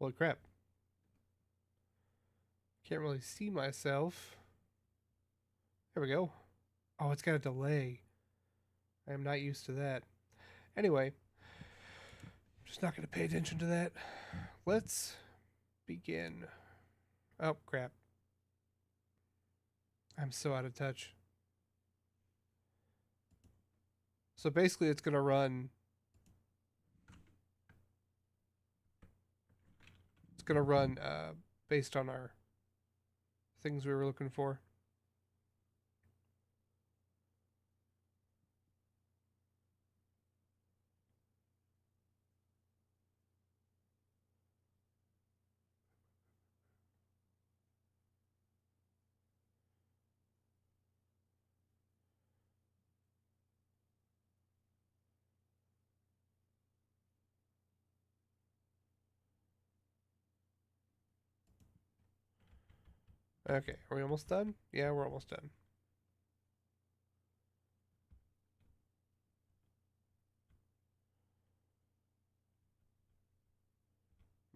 Holy crap. Can't really see myself. There we go. Oh, it's got a delay. I am not used to that. Anyway, just not going to pay attention to that. Let's begin. Oh, crap. I'm so out of touch. So basically, it's going to run. It's going to run based on our things we were looking for. Okay, are we almost done? Yeah, we're almost done.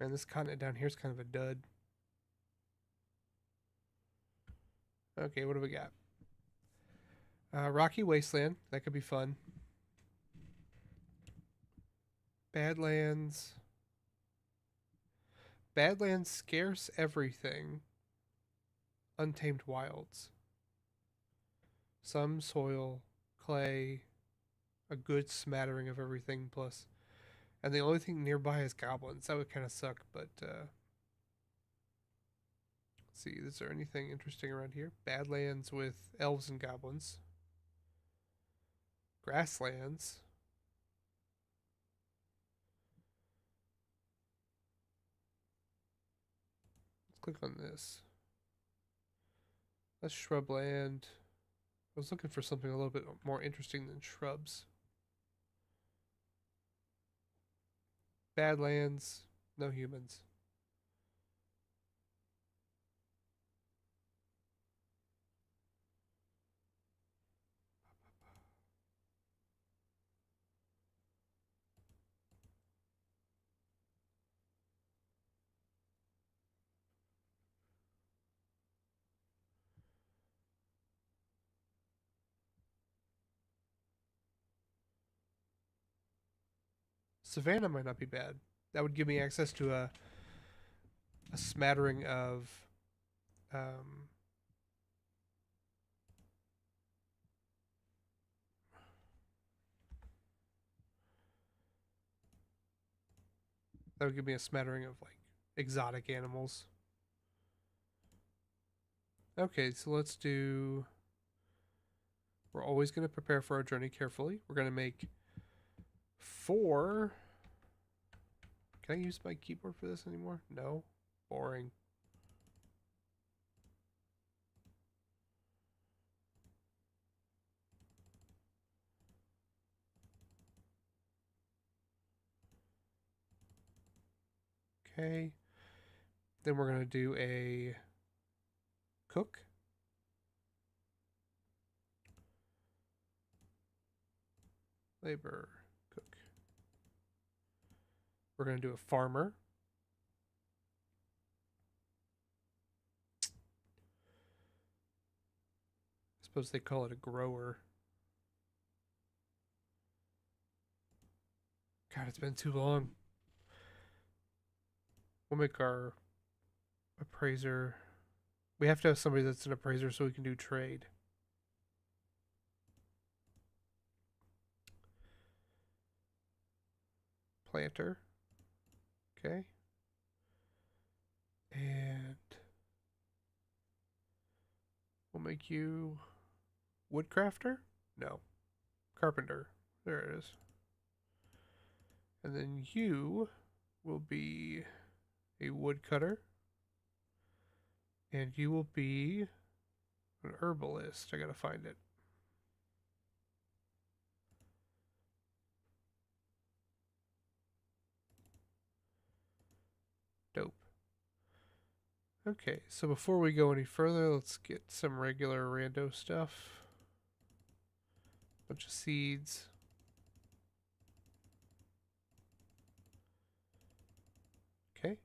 Man, this continent down here is kind of a dud. Okay, what do we got? Rocky Wasteland. That could be fun. Badlands. Badlands Scarce Everything. Untamed Wilds. Some soil, clay, a good smattering of everything plus. And the only thing nearby is goblins. That would kind of suck, but let's see. Is there anything interesting around here? Badlands with elves and goblins. Grasslands. Let's click on this. That's shrubland. I was looking for something a little bit more interesting than shrubs. Badlands, no humans. Savannah might not be bad. That would give me access to a smattering of um, that would give me a smattering of like exotic animals. Okay, so let's do. We're always going to prepare for our journey carefully. We're going to make 4. Can I use my keyboard for this anymore? No. Boring. Okay. Then we're going to do a cook. Labor. Cook. We're going to do a farmer. I suppose they call it a grower. God, it's been too long. We'll make our appraiser. We have to have somebody that's an appraiser so we can do trade. Planter. Okay. And we'll make you woodcrafter? No. Carpenter. There it is. And then you will be a woodcutter. And you will be an herbalist. I gotta find it. Dope. Okay, so before we go any further, let's get some regular rando stuff. Bunch of seeds. Okay.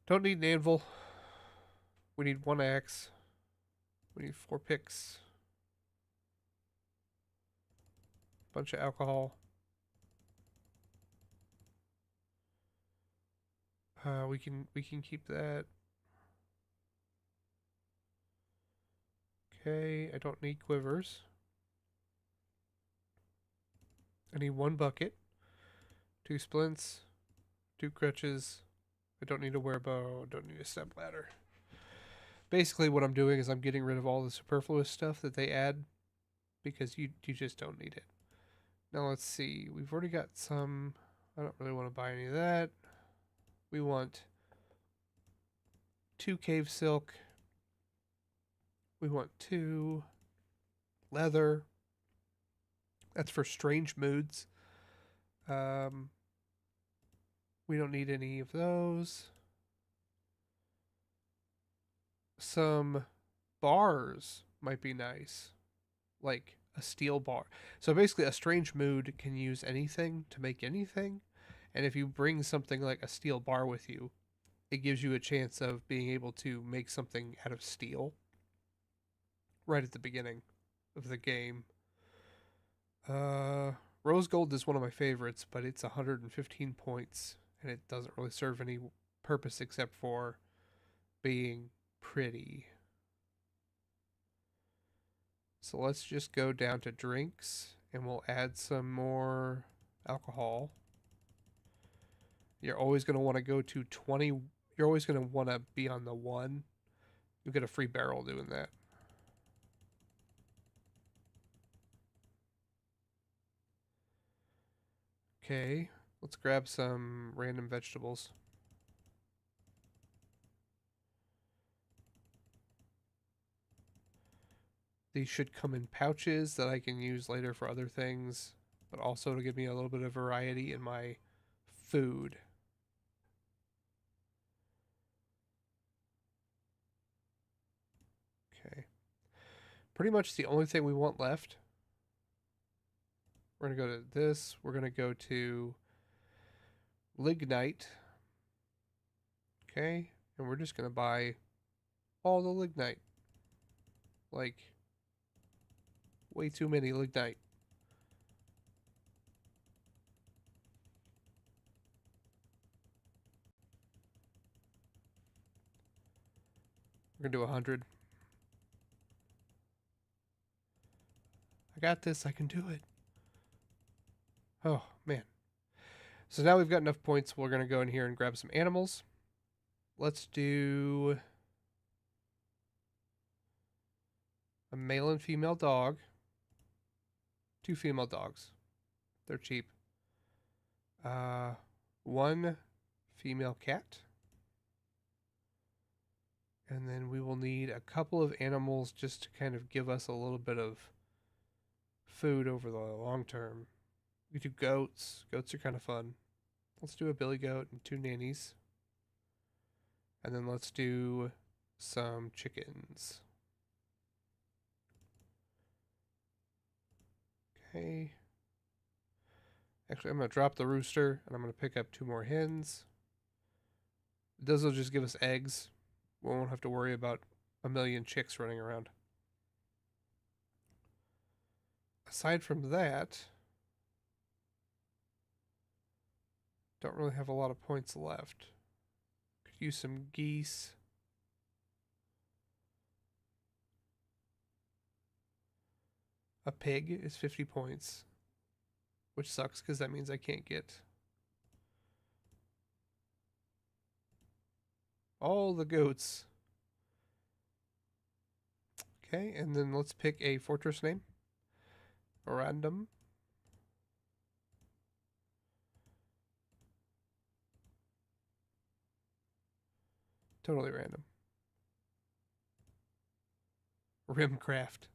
Don't need an anvil. We need 1 axe. We need 4 picks. Bunch of alcohol. We can keep that. Okay, I don't need quivers. I need 1 bucket, 2 splints, 2 crutches. I don't need a wearbow. Don't need a step ladder. Basically, what I'm doing is I'm getting rid of all the superfluous stuff that they add because you just don't need it. Now let's see. We've already got some. I don't really want to buy any of that. We want 2 cave silk. We want 2 leather. That's for strange moods. We don't need any of those. Some bars might be nice, like a steel bar. So basically, a strange mood can use anything to make anything. And if you bring something like a steel bar with you, it gives you a chance of being able to make something out of steel right at the beginning of the game. Rose gold is one of my favorites, but it's 115 points, and it doesn't really serve any purpose except for being pretty. So let's just go down to drinks, and we'll add some more alcohol. You're always going to want to go to 20. You're always going to want to be on the 1. You'll get a free barrel doing that. Okay, let's grab some random vegetables. These should come in pouches that I can use later for other things, but also to give me a little bit of variety in my food. Okay. Pretty much the only thing we want left. We're going to go to this. We're going to go to lignite. Okay. And we're just going to buy all the lignite. Like, way too many lignite. We're going to do 100. I got this. I can do it. Oh, man. So now we've got enough points. We're going to go in here and grab some animals. Let's do a male and female dog. 2 female dogs. They're cheap. 1 female cat. And then we will need a couple of animals just to kind of give us a little bit of food over the long term. We do goats. Goats are kind of fun. Let's do a billy goat and 2 nannies. And then let's do some chickens. Okay. Actually, I'm going to drop the rooster and I'm going to pick up 2 more hens. Those will just give us eggs. We won't have to worry about a million chicks running around. Aside from that, don't really have a lot of points left. Could use some geese. A pig is 50 points, which sucks because that means I can't get all the goats. Okay, and then let's pick a fortress name. Random. Totally random. Rimcraft.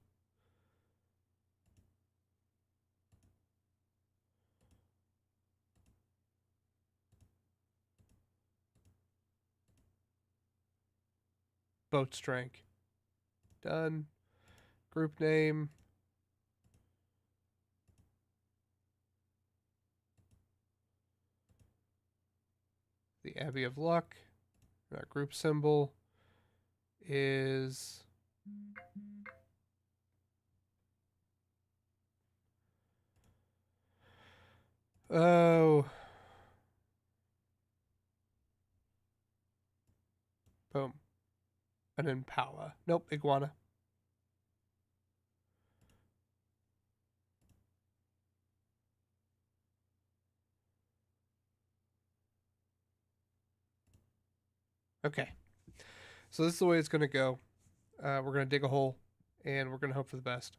Boat strength. Done. Group name. The Abbey of Luck. Our group symbol is oh, boom, an impala. Nope, iguana. Okay, so this is the way it's going to go. We're going to dig a hole, and we're going to hope for the best.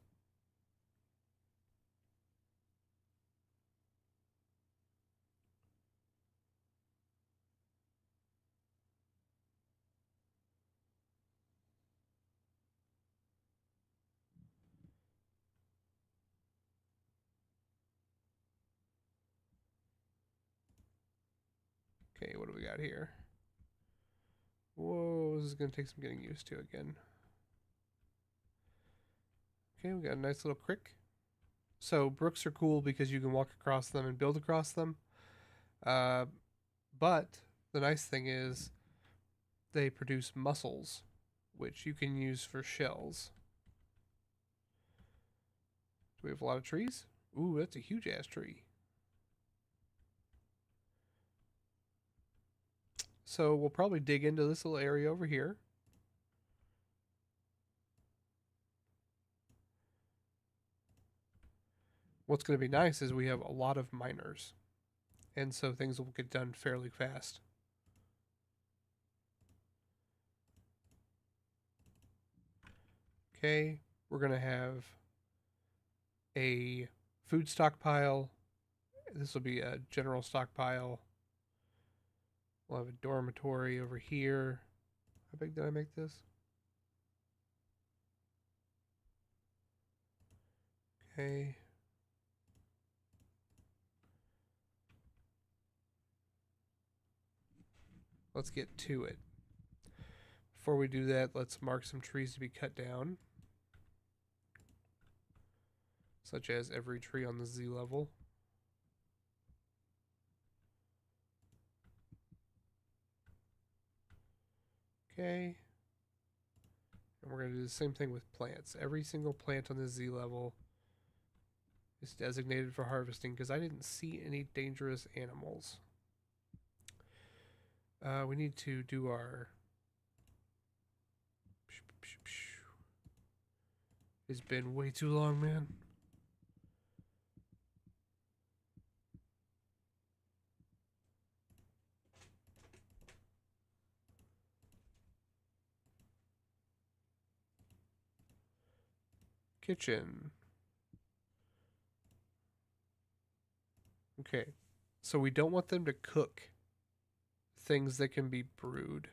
Okay, what do we got here? Whoa, this is going to take some getting used to again. Okay, we got a nice little creek. So brooks are cool because you can walk across them and build across them. But the nice thing is they produce mussels, which you can use for shells. Do we have a lot of trees? Ooh, that's a huge ass tree. So we'll probably dig into this little area over here. What's going to be nice is we have a lot of miners, and so things will get done fairly fast. Okay, we're going to have a food stockpile. This will be a general stockpile. We'll have a dormitory over here. How big did I make this? Okay. Let's get to it. Before we do that, let's mark some trees to be cut down, such as every tree on the Z level. Okay. And we're going to do the same thing with plants. Every single plant on the Z level is designated for harvesting because I didn't see any dangerous animals. We need to do our... It's been way too long, man. Kitchen. Okay. So we don't want them to cook things that can be brewed.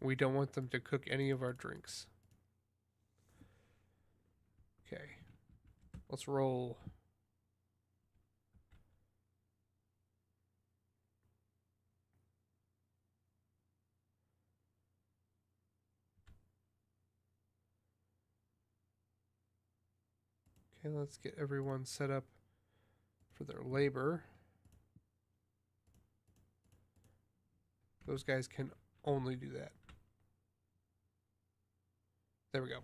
We don't want them to cook any of our drinks. Okay. Let's roll. Okay, let's get everyone set up for their labor. Those guys can only do that. There we go.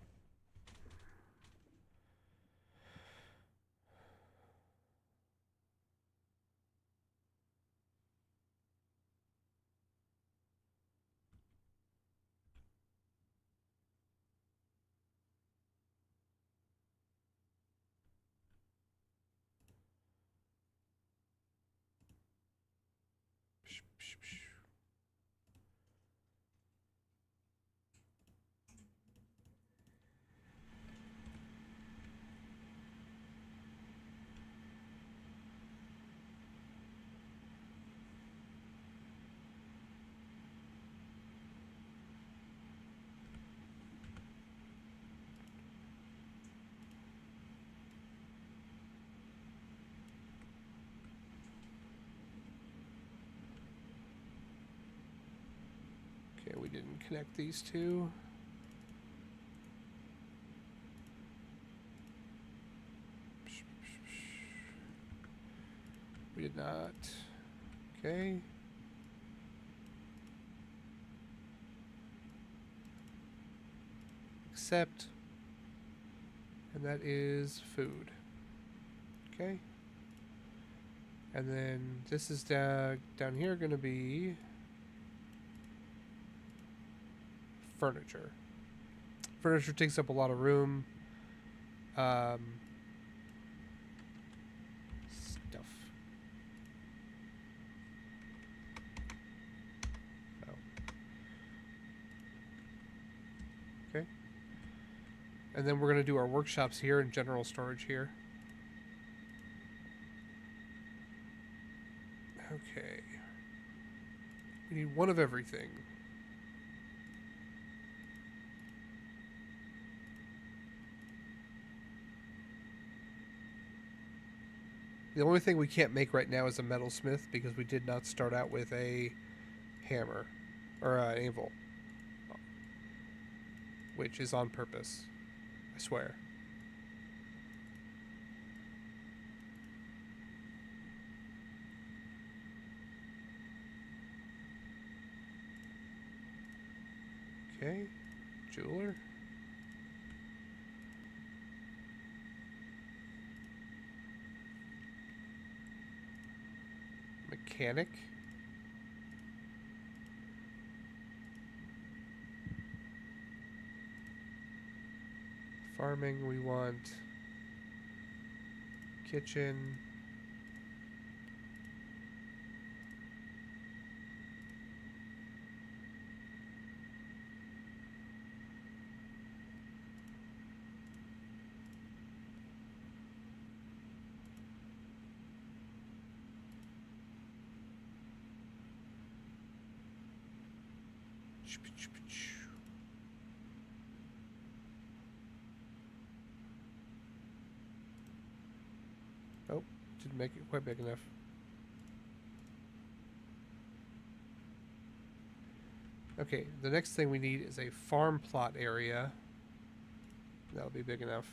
Okay, we didn't connect these two. We did not. Okay. Accept. And that is food. Okay. And then this is down here going to be furniture. Furniture takes up a lot of room. Stuff. Oh. Okay. And then we're going to do our workshops here and general storage here. Okay. We need one of everything. The only thing we can't make right now is a metalsmith because we did not start out with a hammer or an anvil, which is on purpose. I swear. Okay, jeweler. Mechanic. Farming, we want kitchen. Oh, didn't make it quite big enough. Okay, the next thing we need is a farm plot area. That'll be big enough.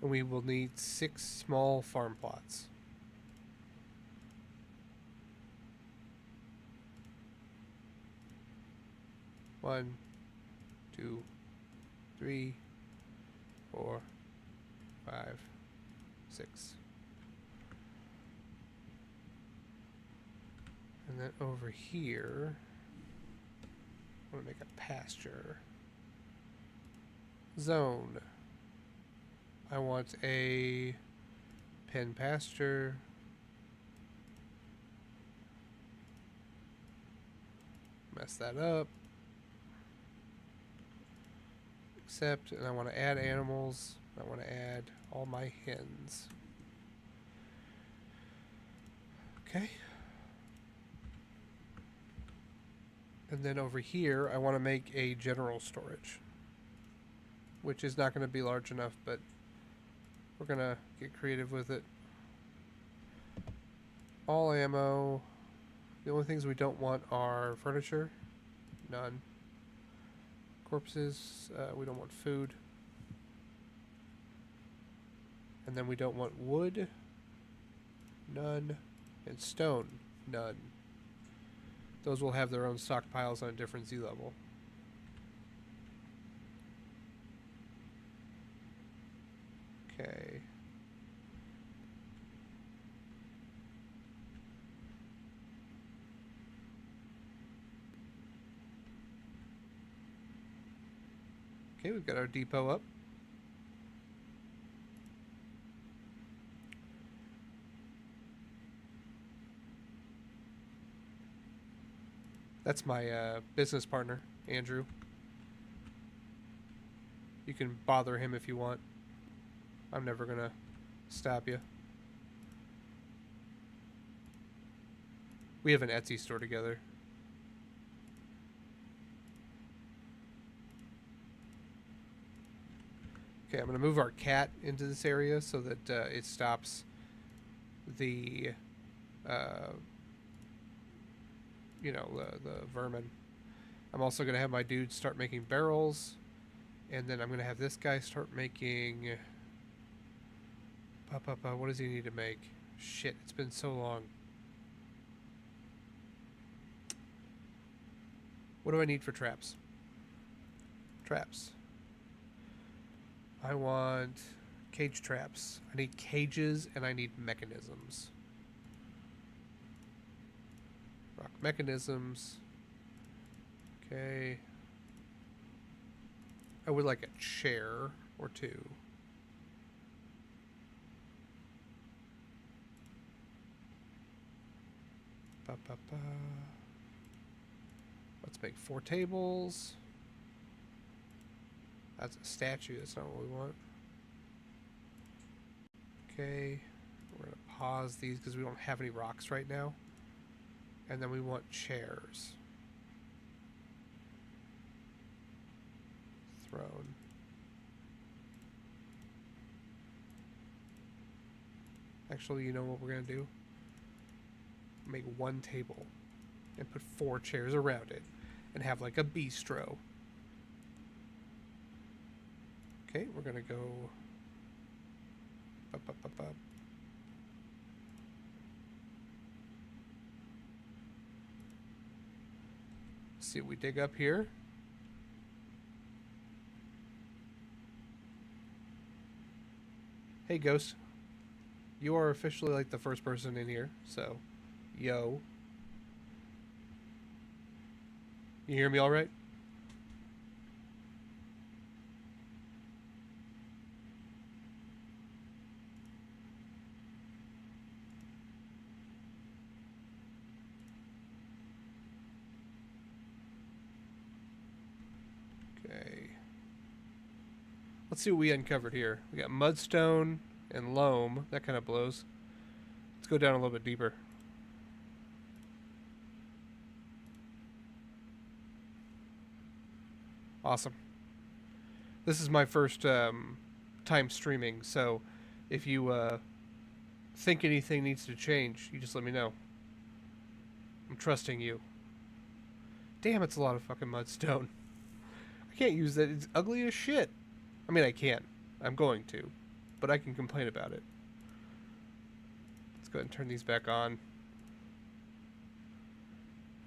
And we will need 6 small farm plots. One, 2, 3, 4, 5, 6. And then over here, I want to make a pasture zone. I want a pen pasture. Mess that up. Accept, and I want to add animals. I want to add all my hens. Okay. And then over here, I want to make a general storage, which is not going to be large enough, but we're going to get creative with it. All ammo. The only things we don't want are furniture. None. Corpses. We don't want food. And then we don't want wood. None. And stone. None. Those will have their own stockpiles on a different Z level. Okay. Okay, we've got our depot up. That's my business partner, Andrew. You can bother him if you want. I'm never gonna stop you. We have an Etsy store together. Okay, I'm going to move our cat into this area so that it stops the, uh, the vermin. I'm also going to have my dude start making barrels. And then I'm going to have this guy start making... What does he need to make? Shit, it's been so long. What do I need for traps? Traps. I want cage traps. I need cages and I need mechanisms. Rock mechanisms. Okay. I would like a chair or two. Let's make 4 tables. That's a statue. That's not what we want. Okay. We're going to pause these because we don't have any rocks right now. And then we want chairs. Throne. Actually, you know what we're going to do? Make 1 table and put 4 chairs around it and have like a bistro. Okay, we're gonna go up. See what we dig up here. Hey Ghost, you are officially like the first person in here, so yo. You hear me all right? Okay. Let's see what we uncovered here. We got mudstone and loam. That kind of blows. Let's go down a little bit deeper. Awesome. This is my first time streaming, so if you think anything needs to change, you just let me know. I'm trusting you. Damn, it's a lot of fucking mudstone. I can't use that. It's ugly as shit. I mean, I can. I'm going to. But I can complain about it. Let's go ahead and turn these back on.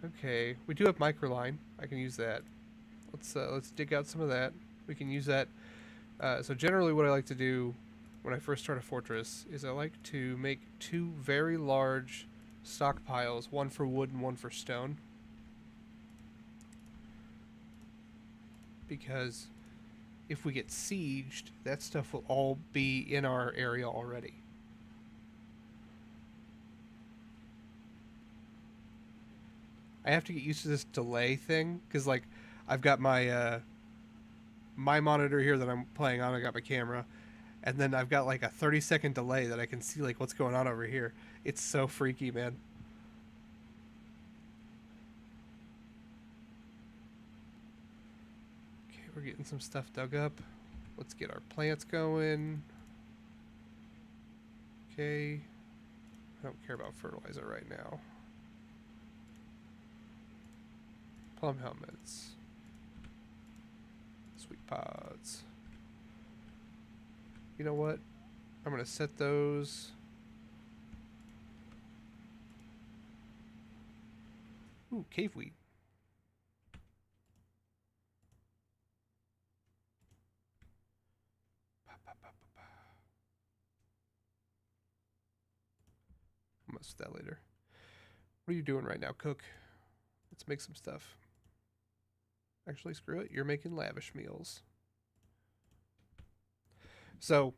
Okay. We do have microline. I can use that. Let's dig out some of that. We can use that. So generally what I like to do when I first start a fortress is I like to make 2 very large stockpiles, one for wood and one for stone. Because if we get sieged, that stuff will all be in our area already. I have to get used to this delay thing, because like I've got my my monitor here that I'm playing on. I got my camera, and then I've got like a 30-second delay that I can see like what's going on over here. It's so freaky, man. Okay, we're getting some stuff dug up. Let's get our plants going. Okay. I don't care about fertilizer right now. Plum helmets. Sweet pods. You know what? I'm going to set those. Ooh, cave wheat. I'll mess with that later. What are you doing right now, Cook? Let's make some stuff. Actually, screw it. You're making lavish meals. So,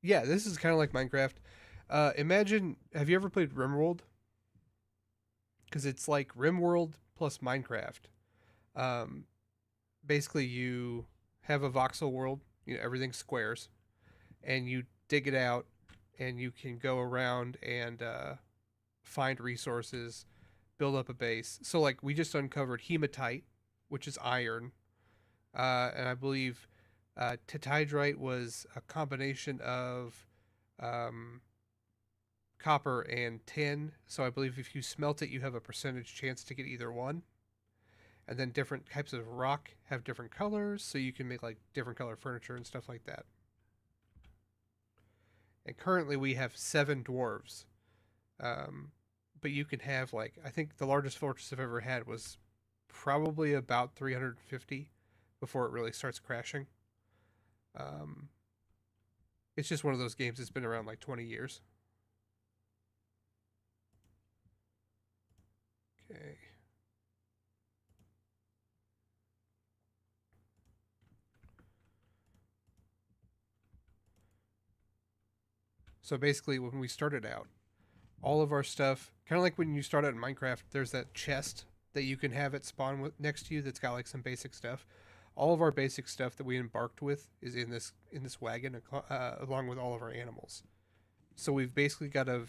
yeah, this is kind of like Minecraft. Imagine, have you ever played RimWorld? Because it's like RimWorld plus Minecraft. Basically, you have a voxel world. You know, everything's squares. And you dig it out, and you can go around and find resources, build up a base. So, like, we just uncovered hematite, which is iron. And I believe Titydrite was a combination of um, copper and tin. So I believe if you smelt it, you have a percentage chance to get either one. And then different types of rock have different colors, so you can make like different color furniture and stuff like that. And currently we have 7 dwarves. Um, but you can have like, I think the largest fortress I've ever had was probably about 350 before it really starts crashing. Um, it's just one of those games that's been around like 20 years. Okay. So basically, when we started out, all of our stuff, kind of like when you start out in Minecraft, there's that chest that you can have it spawn with, next to you that's got like some basic stuff. All of our basic stuff that we embarked with is in this wagon, along with all of our animals. So we've basically got to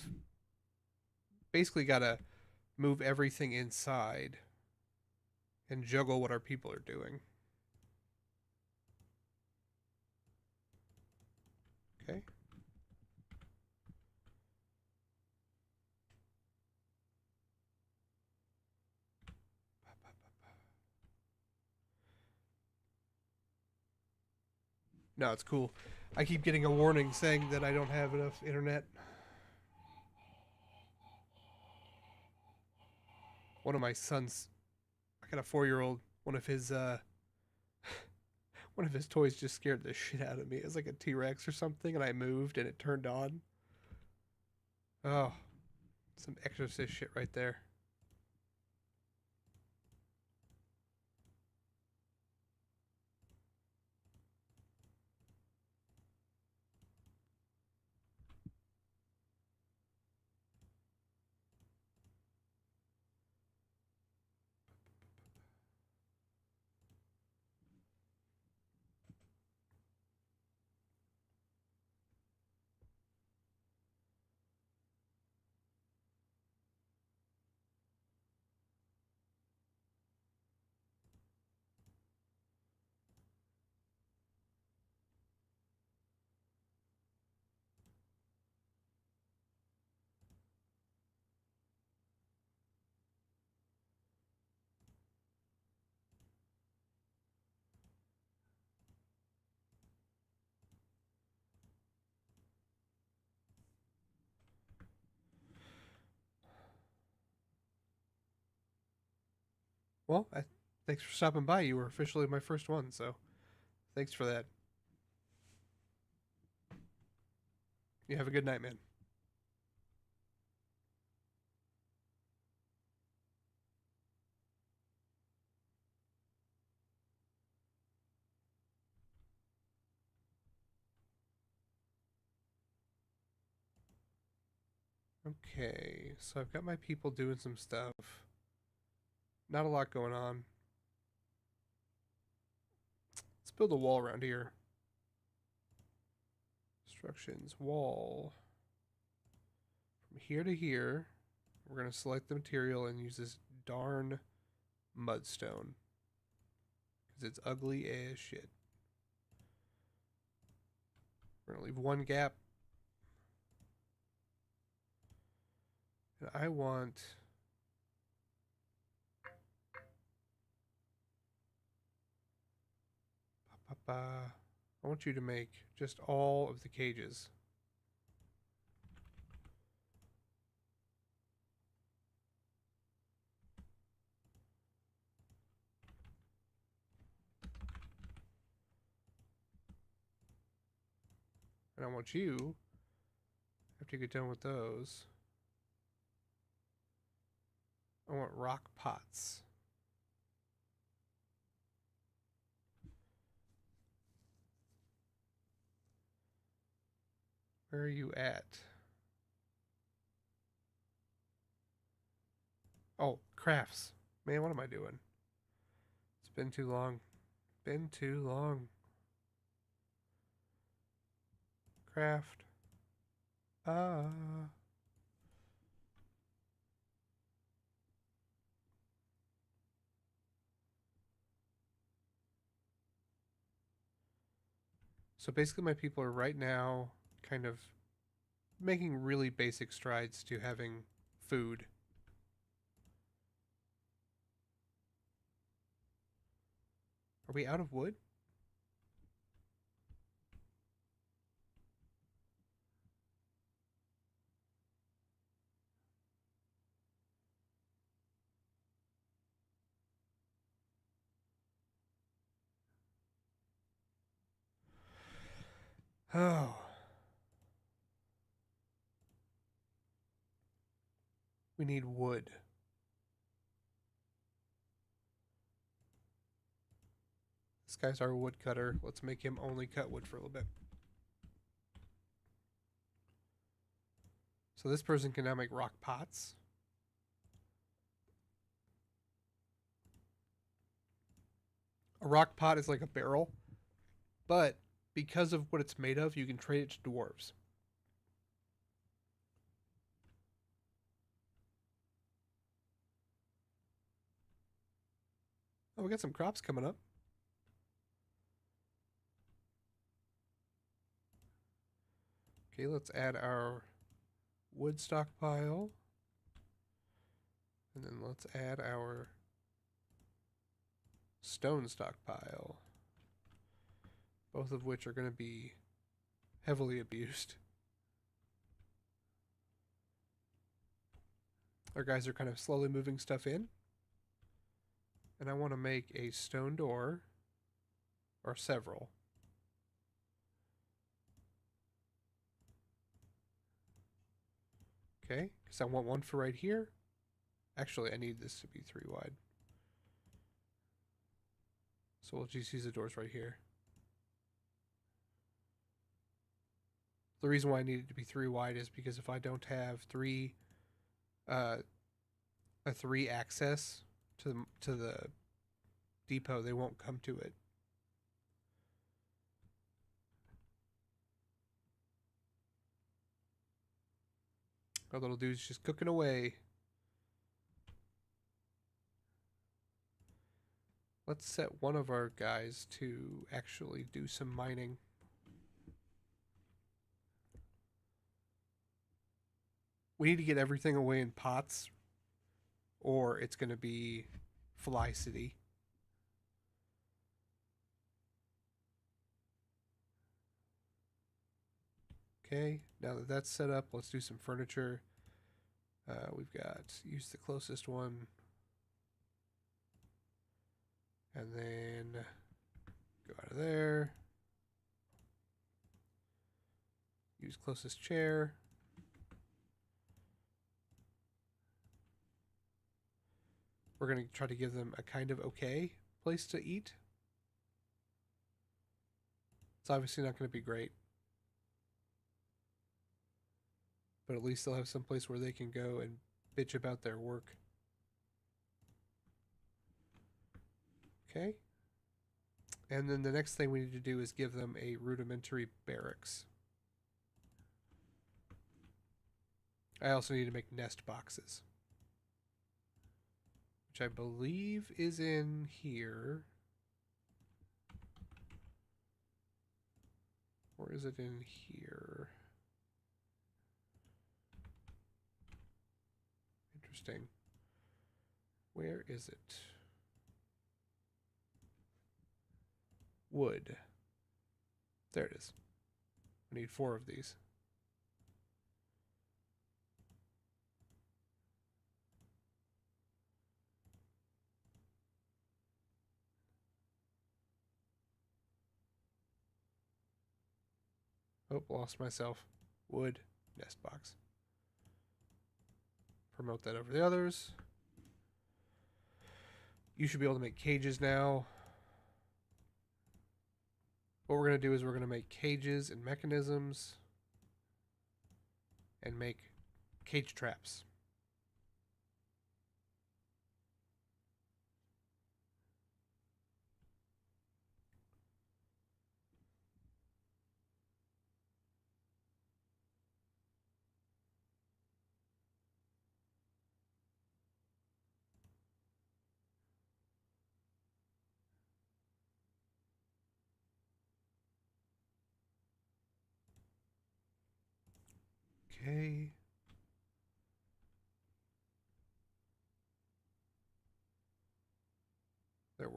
move everything inside and juggle what our people are doing. Okay. No, it's cool. I keep getting a warning saying that I don't have enough internet. One of my sons, I got a 4-year-old. One of his toys just scared the shit out of me. It was like a T Rex or something, and I moved and it turned on. Oh, some exorcist shit right there. Well, thanks for stopping by. You were officially my first one, so thanks for that. You have a good night, man. Okay, so I've got my people doing some stuff. Not a lot going on. Let's build a wall around here. Instructions, wall. From here to here, we're going to select the material and use this darn mudstone. Because it's ugly as shit. We're going to leave one gap. And I want... I want you to make just all of the cages. And I want you, after you get done with those, I want rock pots. Where are you at? Oh, crafts. Man, what am I doing? It's been too long. Been too long. Craft. Ah. So basically, my people are right now kind of making really basic strides to having food. Are we out of wood? Oh. We need wood. This guy's our woodcutter. Let's make him only cut wood for a little bit. So this person can now make rock pots. A rock pot is like a barrel, but because of what it's made of, you can trade it to dwarves. Oh, we got some crops coming up. Okay, let's add our wood stockpile. And then let's add our stone stockpile. Both of which are going to be heavily abused. Our guys are kind of slowly moving stuff in. And I want to make a stone door, or several. Okay, because I want one for right here. Actually, I need this to be 3 wide. So we'll just use the doors right here. The reason why I need it to be 3 wide is because if I don't have a 3 access to the depot, they won't come to it. Our little dude's just cooking away. Let's set one of our guys to actually do some mining. We need to get everything away in pots, or it's going to be Fly City. Okay, now that that's set up, let's do some furniture. We've got, use the closest one. And then go out of there. Use closest chair. We're going to try to give them a kind of okay place to eat. It's obviously not going to be great. But at least they'll have some place where they can go and bitch about their work. Okay. And then the next thing we need to do is give them a rudimentary barracks. I also need to make nest boxes, which I believe is in here. Or is it in here? Interesting. Where is it? Wood. There it is. I need 4 of these. Oh, lost myself. Wood, nest box. Promote that over the others. You should be able to make cages now. What we're going to do is we're going to make cages and mechanisms and make cage traps.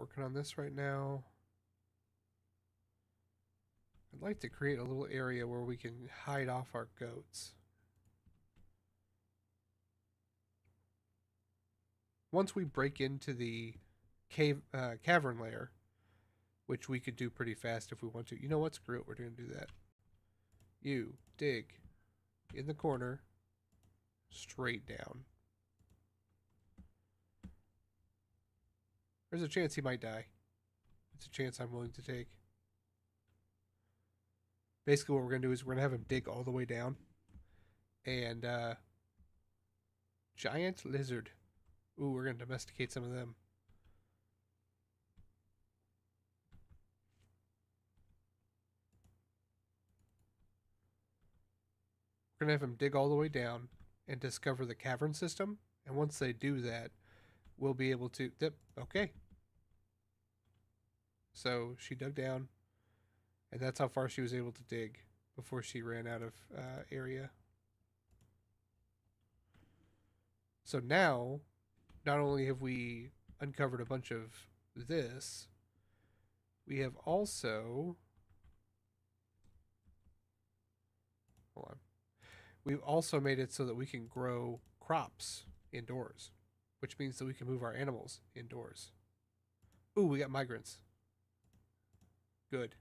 working on this right now. I'd like to create a little area where we can hide off our goats. Once we break into the cavern layer, which we could do pretty fast if we want to. You know what? Screw it. We're going to do that. You dig in the corner, straight down. There's a chance he might die. It's a chance I'm willing to take. Basically, what we're going to do is we're going to have him dig all the way down. And, giant lizard. Ooh, we're going to domesticate some of them. We're going to have him dig all the way down and discover the cavern system. And once they do that, we'll be able to... Okay. So she dug down. And that's how far she was able to dig before she ran out of area. So now, not only have we uncovered a bunch of this, we have also... Hold on. We've also made it so that we can grow crops indoors, which means that we can move our animals indoors. Ooh, we got migrants. Good.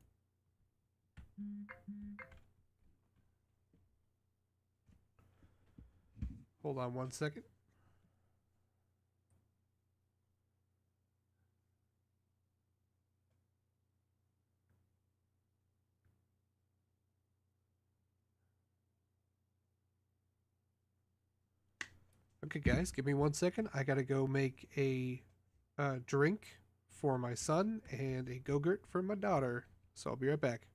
Hold on one second. Okay, guys, give me 1 second. I gotta go make a drink for my son and a go-gurt for my daughter. So I'll be right back.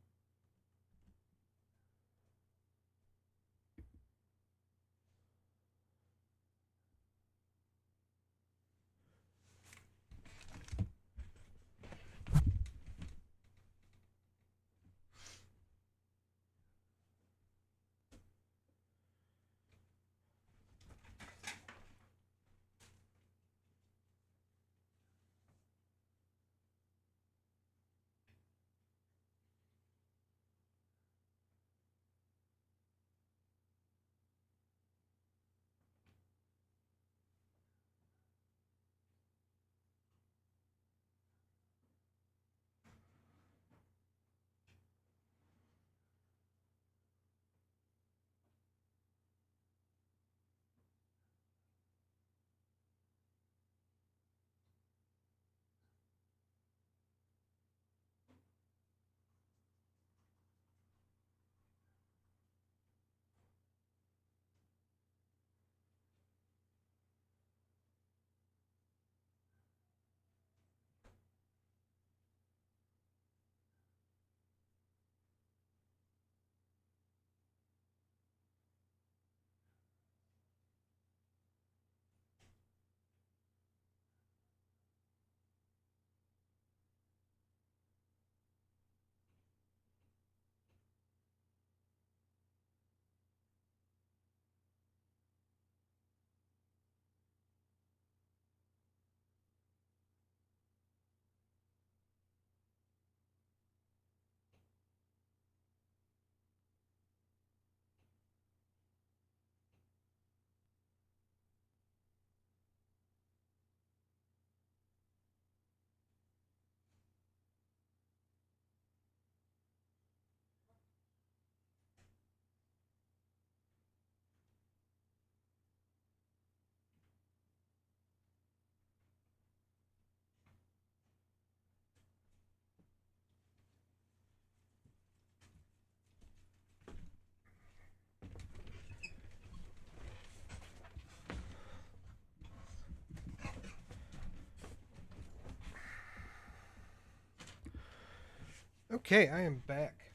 Okay, I am back.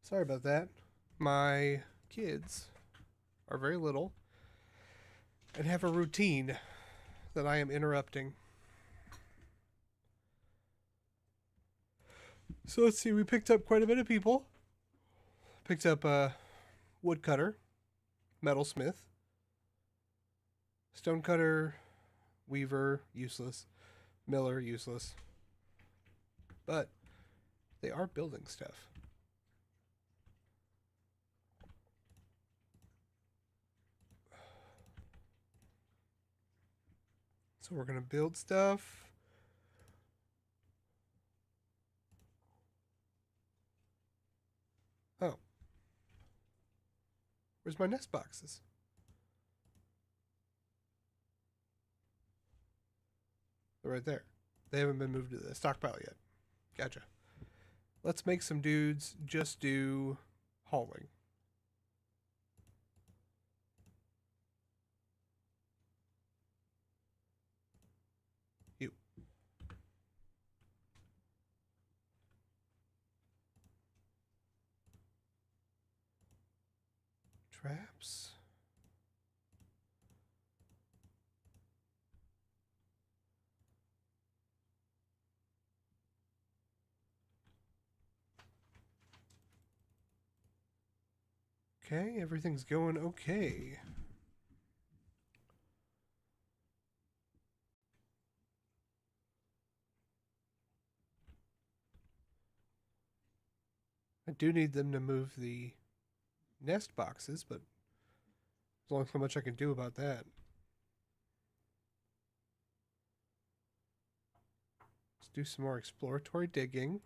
Sorry about that. My kids are very little and have a routine that I am interrupting. So let's see, we picked up quite a bit of people. Picked up a woodcutter, metalsmith, stonecutter, Weaver, useless. Miller, useless. But they are building stuff. So we're going to build stuff. Oh. Where's my nest boxes? They're right there. They haven't been moved to the stockpile yet. Gotcha. Let's make some dudes just do hauling. You. Traps. Okay, everything's going okay. I do need them to move the nest boxes, but there's only so much I can do about that. Let's do some more exploratory digging.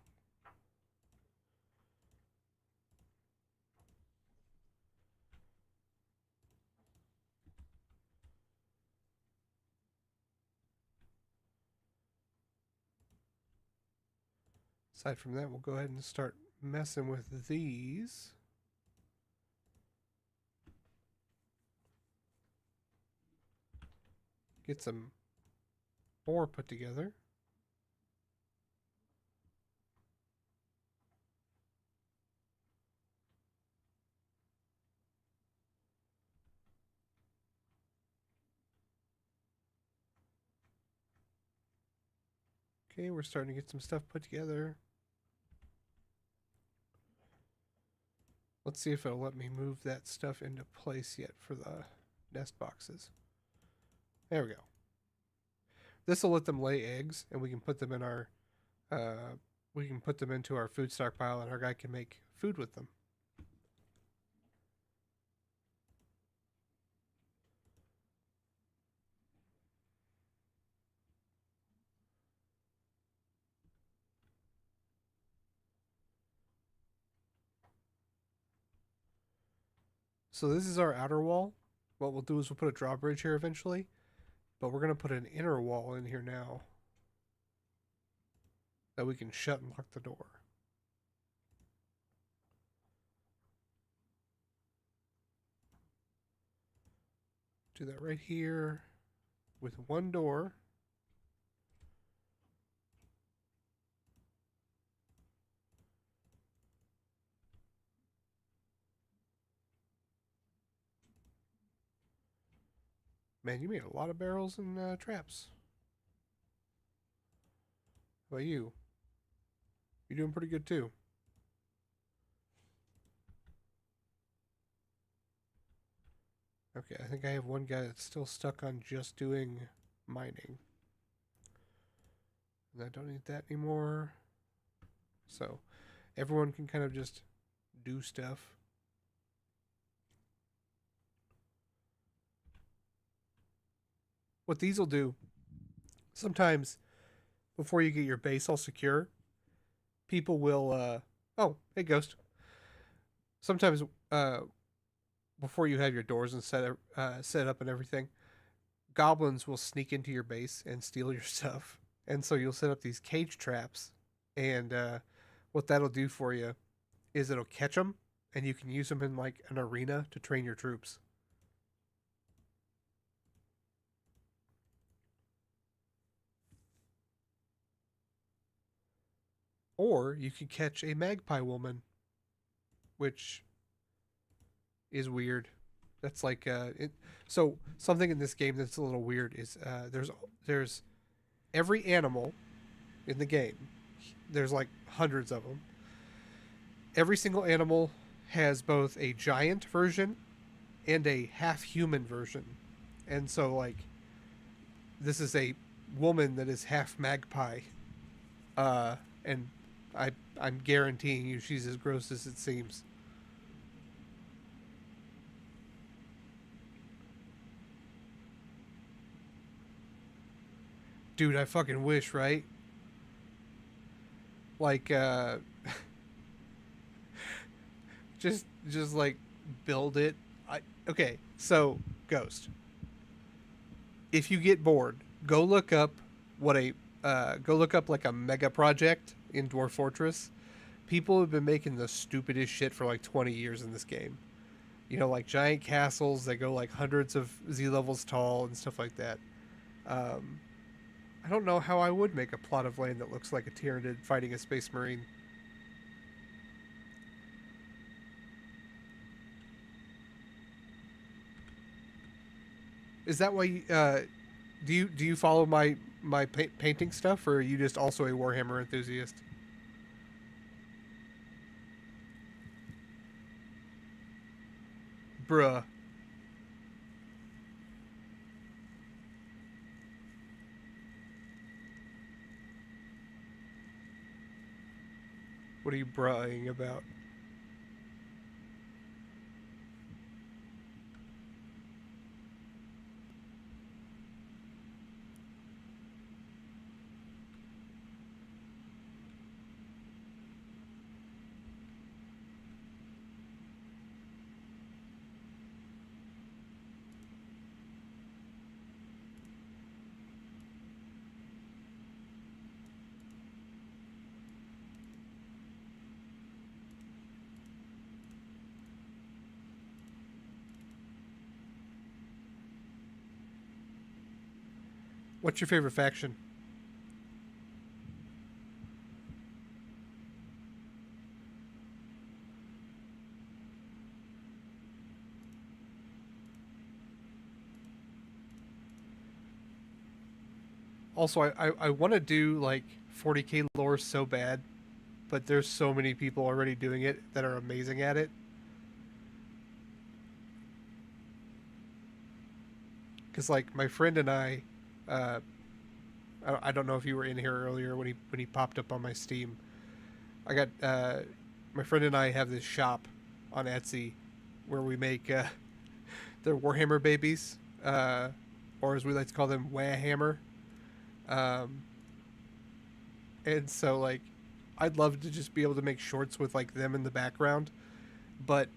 Aside from that, we'll go ahead and start messing with these. Get some ore put together. Okay, we're starting to get some stuff put together. Let's see if it'll let me move that stuff into place yet for the nest boxes. There we go. This will let them lay eggs, and we can put them in our into our food stockpile, and our guy can make food with them. So this is our outer wall. What we'll do is we'll put a drawbridge here eventually, but we're going to put an inner wall in here now that we can shut and lock the door. Do that right here with one door. Man, you made a lot of barrels and traps. How about you? You're doing pretty good too. Okay, I think I have one guy that's still stuck on just doing mining. And I don't need that anymore. So everyone can kind of just do stuff. What these will do, sometimes before you get your base all secure, people will, oh, hey, Ghost. Sometimes before you have your doors and set up and everything, goblins will sneak into your base and steal your stuff. And so you'll set up these cage traps, and what that'll do for you is it'll catch them, and you can use them in like an arena to train your troops. Or you could catch a magpie woman, which is weird. That's like so something in this game that's a little weird is there's every animal in the game. There's like hundreds of them. Every single animal has both a giant version and a half human version. And so like this is a woman that is half magpie, and I I'm guaranteeing you she's as gross as it seems. Dude, I fucking wish, right? Like, just like build it. Okay, so Ghost. If you get bored, go look up what a go look up like a mega project in Dwarf Fortress. People have been making the stupidest shit for like 20 years in this game. You know, like giant castles that go like hundreds of Z levels tall and stuff like that. Um, I don't know how I would make a plot of land that looks like a Tyranid fighting a Space Marine. Is that why? Do you follow my painting stuff, or are you just also a Warhammer enthusiast? Bruh, what are you bruhing about? What's your favorite faction? Also, I want to do like 40k lore so bad, but there's so many people already doing it that are amazing at it. Because like my friend and uh, I don't know if you were in here earlier when he popped up on my Steam. I got my friend and I have this shop on Etsy where we make they're Warhammer babies, or as we like to call them, Warhammer. Um, and so like, I'd love to just be able to make shorts with like them in the background, but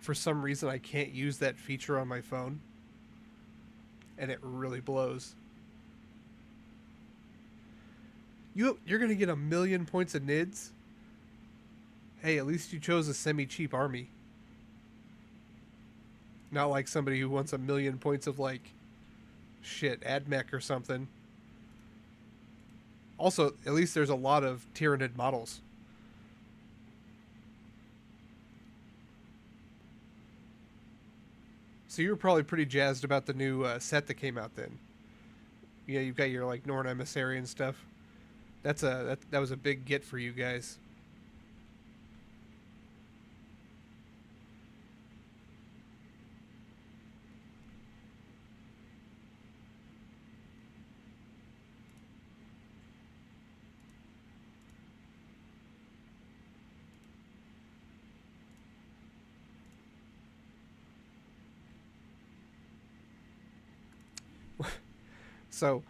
for some reason I can't use that feature on my phone, and it really blows. You're gonna get 1,000,000 points of nids. Hey, at least you chose a semi cheap army, not like somebody who wants 1,000,000 points of like shit AdMech or something. Also, at least there's a lot of Tyranid models. So you were probably pretty jazzed about the new set that came out then. Yeah, you've got your like Norn Emissary and stuff. That was a big get for you guys. So,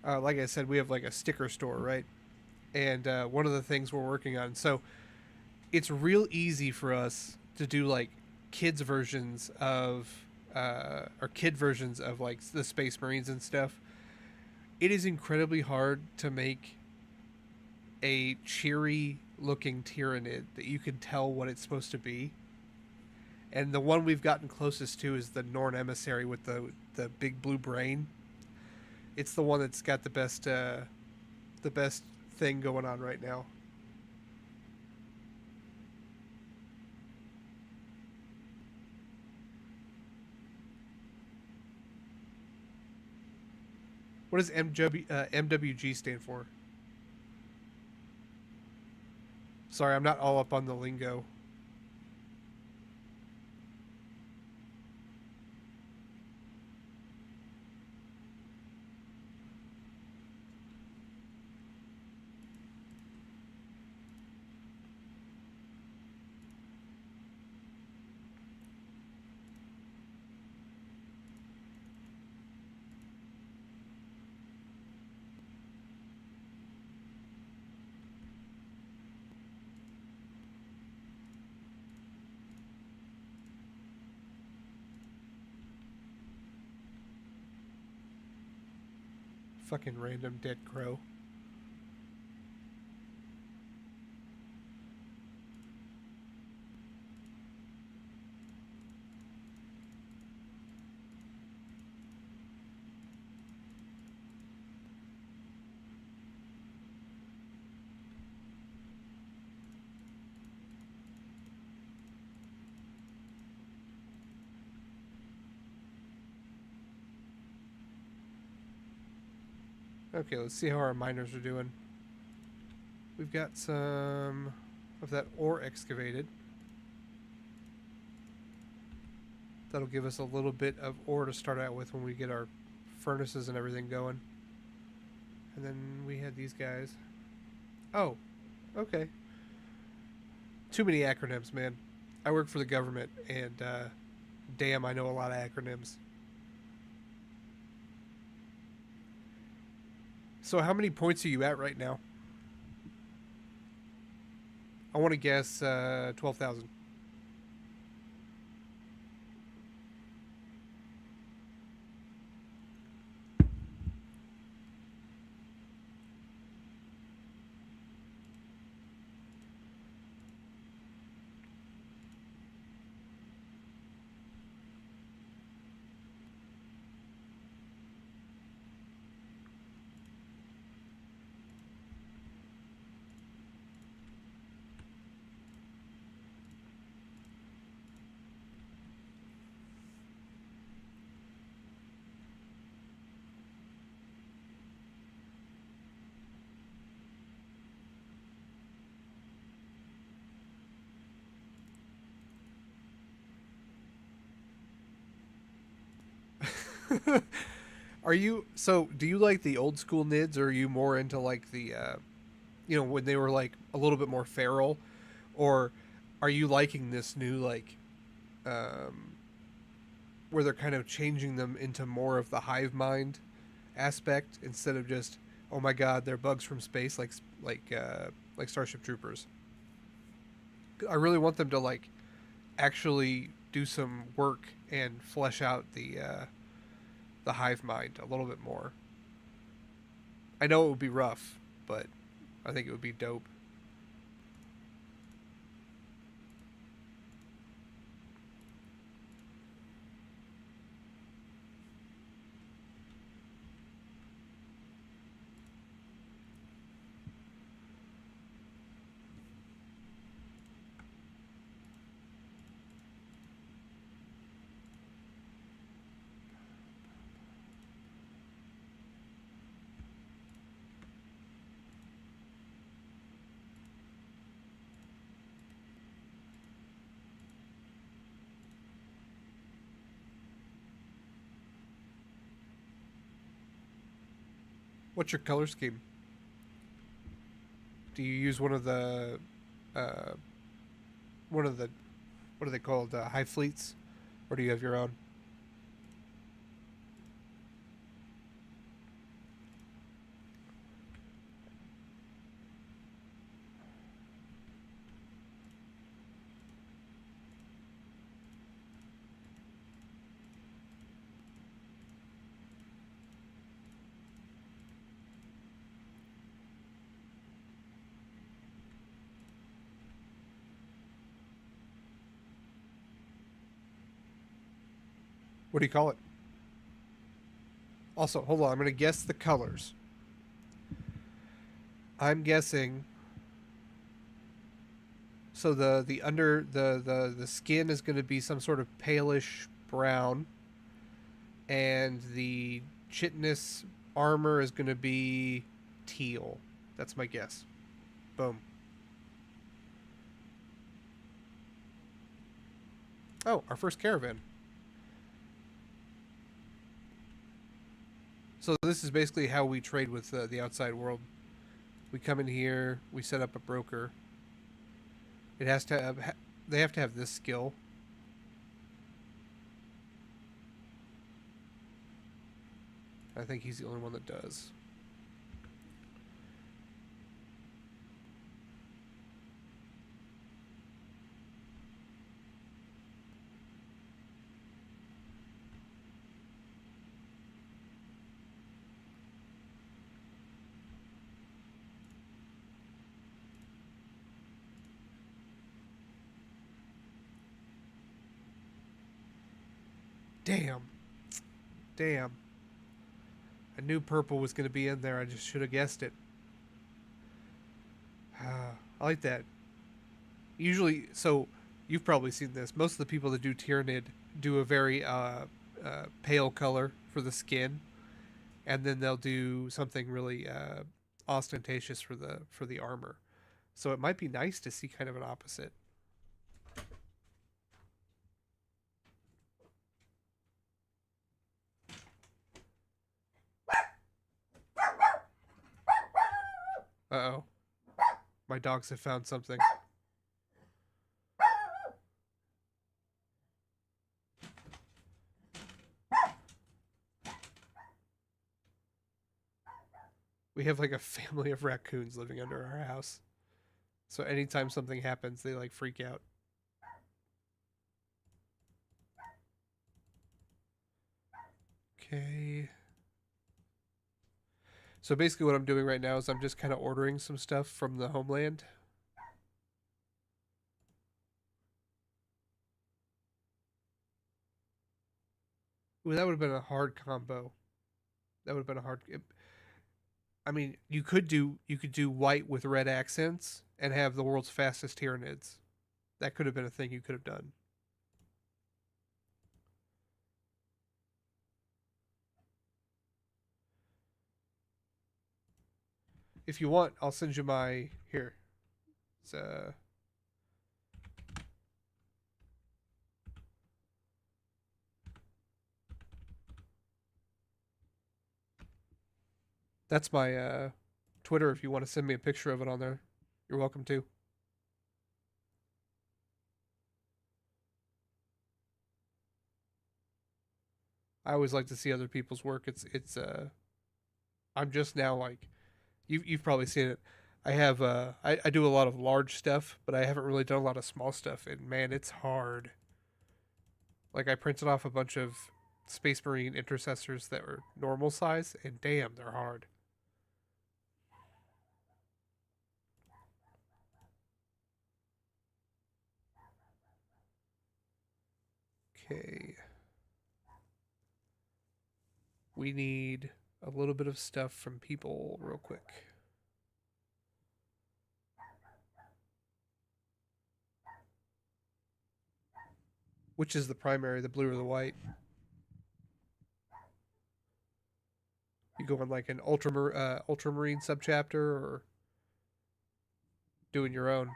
like I said, we have like a sticker store, right? And one of the things we're working on. So it's real easy for us to do like kids versions of or kid versions of like the Space Marines and stuff. It is incredibly hard to make a cheery looking Tyranid that you can tell what it's supposed to be. And the one we've gotten closest to is the Norn Emissary with the big blue brain. It's the one that's got the best thing going on right now. What does MWG stand for? Sorry, I'm not all up on the lingo. Fucking random dead crow. Okay, let's see how our miners are doing. We've got some of that ore excavated. That'll give us a little bit of ore to start out with when we get our furnaces and everything going. And then we had these guys. Oh, okay. Too many acronyms, man. I work for the government, and damn, I know a lot of acronyms. So how many points are you at right now? I want to guess 12,000. Are you so? Do you like the old school nids, or are you more into like the, when they were like a little bit more feral, or are you liking this new like, um, where they're kind of changing them into more of the hive mind aspect instead of just, oh my god, they're bugs from space like Starship Troopers. I really want them to like actually do some work and flesh out the hive mind a little bit more. I know it would be rough, but I think it would be dope. What's your color scheme? Do you use uh, one of the what are they called, hive fleets, or do you have your own? What do you call it? Also, hold on. I'm gonna guess the colors. I'm guessing. So the under the skin is going to be some sort of palish brown, and the chitinous armor is going to be teal. That's my guess. Boom. Oh, our first caravan. So this is basically how we trade with the outside world. We come in here, we set up a broker. It has to have, they have to have this skill. I think he's the only one that does. Damn. Damn. I knew purple was going to be in there. I just should have guessed it. I like that. Usually, so you've probably seen this. Most of the people that do Tyranid do a very pale color for the skin, and then they'll do something really ostentatious for the armor. So it might be nice to see kind of an opposite. Uh oh, my dogs have found something. We have like a family of raccoons living under our house. So anytime something happens, they like freak out. Okay. So basically what I'm doing right now is I'm just kind of ordering some stuff from the homeland. Ooh, that would have been a hard combo. That would have been a hard. I mean, you could do white with red accents and have the world's fastest Tyranids. That could have been a thing you could have done. If you want, I'll send you my here. It's that's my Twitter. If you want to send me a picture of it on there, you're welcome to. I always like to see other people's work. It's I'm just now like you've probably seen it. I have I do a lot of large stuff, but I haven't really done a lot of small stuff, and man, it's hard. Like I printed off a bunch of Space Marine intercessors that were normal size, and damn, they're hard. Okay, we need a little bit of stuff from people real quick. Which is the primary, the blue or the white? You go on like an ultramarine subchapter or doing your own.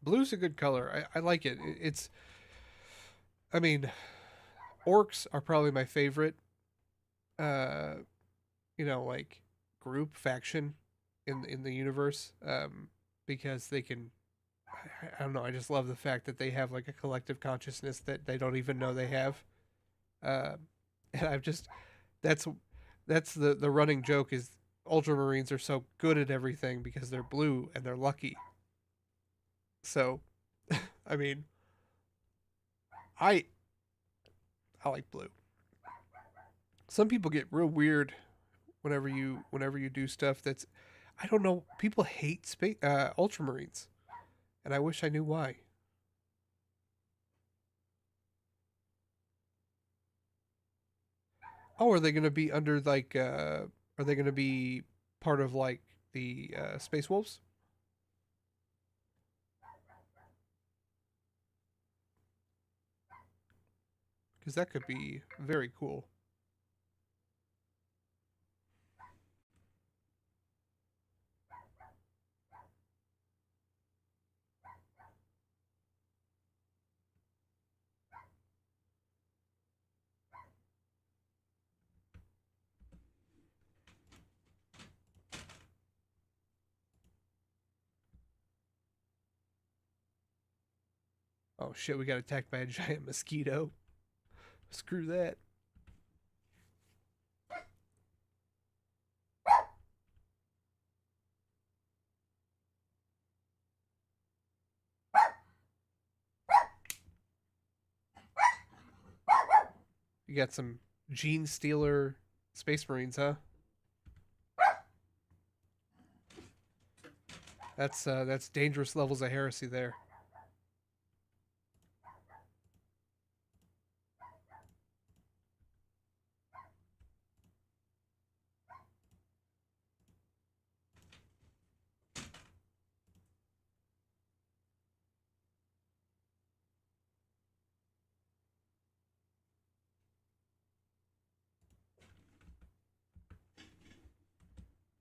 Blue's a good color. I like it. It's I mean, orcs are probably my favorite. Uh, like group faction in the universe. Because they can. I don't know. I just love the fact that they have like a collective consciousness that they don't even know they have. Uh, and I've just that's the running joke is Ultramarines are so good at everything because they're blue and they're lucky. So, I mean, I I like blue. Some people get real weird whenever you do stuff that's I don't know. People hate Ultramarines, and I wish I knew why. Oh, are they going to be under like? Are they going to be part of like the Space Wolves? Because that could be very cool. Oh shit, we got attacked by a giant mosquito. Screw that. You got some Gene Stealer Space Marines, huh? That's dangerous levels of heresy there.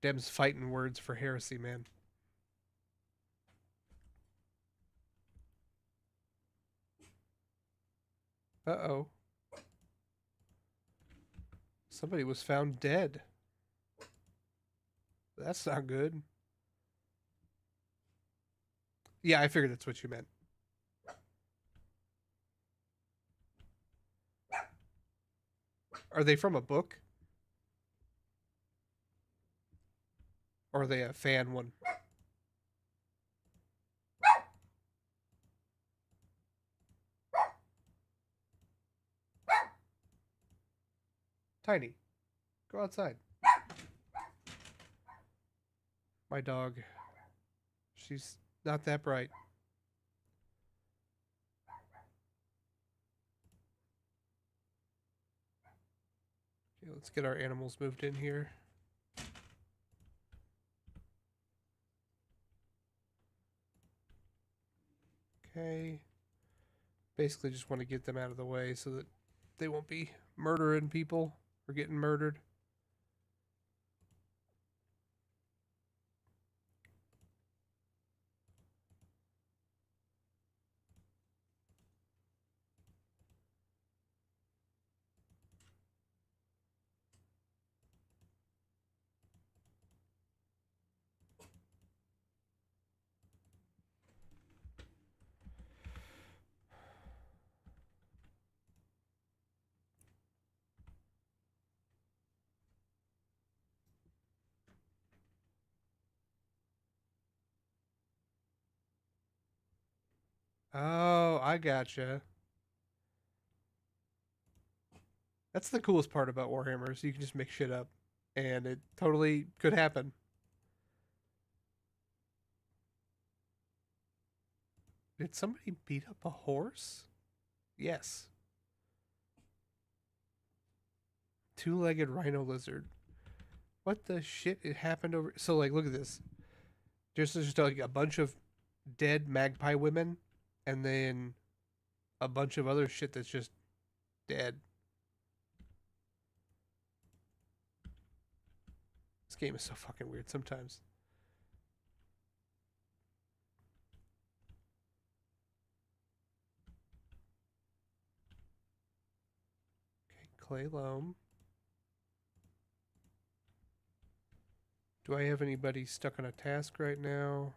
Dem's fighting words for heresy, man. Uh-oh. Somebody was found dead. That's not good. Yeah, I figured that's what you meant. Are they from a book? Or are they a fan one? Tiny, go outside. My dog. She's not that bright. Okay, let's get our animals moved in here. Okay. Basically just want to get them out of the way so that they won't be murdering people or getting murdered. Oh, I gotcha. That's the coolest part about Warhammer, so you can just make shit up. And it totally could happen. Did somebody beat up a horse? Yes. Two-legged rhino lizard. What the shit? It happened over... So, like, look at this. There's just like a bunch of dead magpie women, and then a bunch of other shit that's just dead. This game is so fucking weird sometimes. Okay, clay loam. Do I have anybody stuck on a task right now?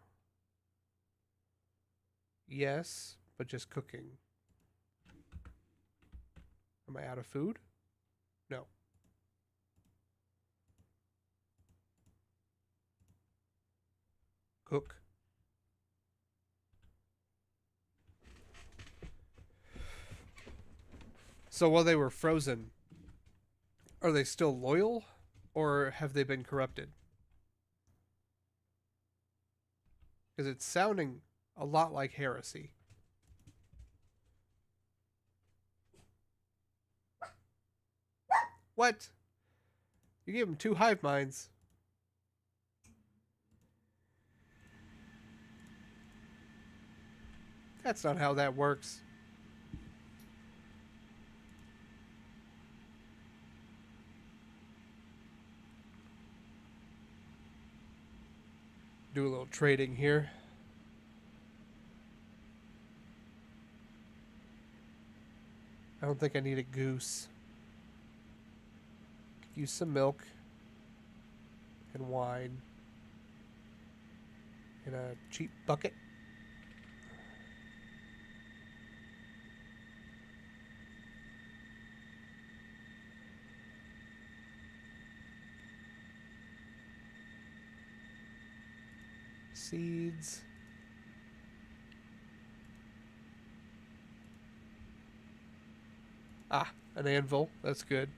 Yes, but just cooking. Am I out of food? No. Cook. So while they were frozen, are they still loyal? Or have they been corrupted? Because it's sounding a lot like heresy. What? You gave them 2 hive minds. That's not how that works. Do a little trading here. I don't think I need a goose. Could use some milk and wine in a cheap bucket. Seeds. Ah, an anvil. That's good.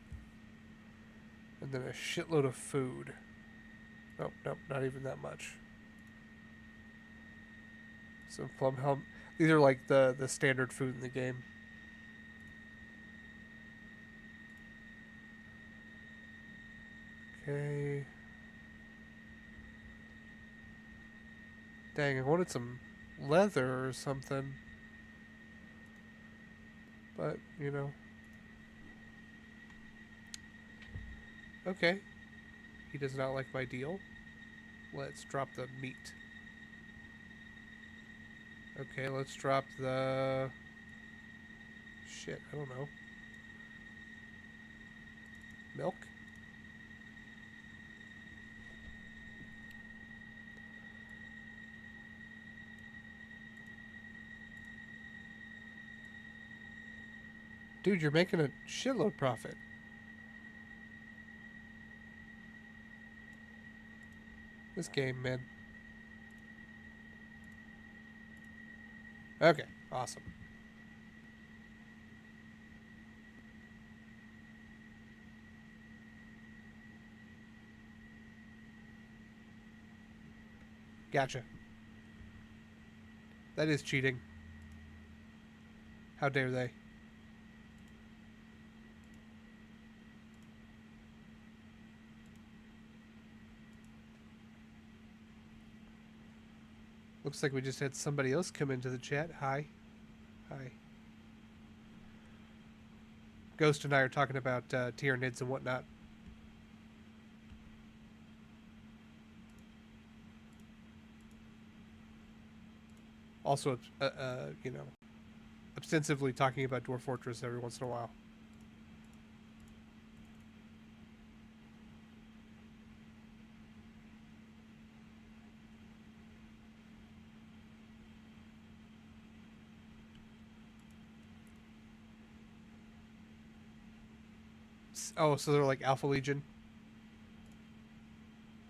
And then a shitload of food. Nope, nope, not even that much. Some plum helm. These are like the standard food in the game. Okay. Dang, I wanted some leather or something. But, you know. Okay. He does not like my deal. Let's drop the meat. Okay, let's drop the... Shit, I don't know. Milk? Dude, you're making a shitload profit. This game, man. Okay, awesome. Gotcha. That is cheating. How dare they? Looks like we just had somebody else come into the chat. Hi. Hi. Ghost and I are talking about Tyranids and whatnot. Also, you know, extensively talking about Dwarf Fortress every once in a while. Oh, so they're like Alpha Legion.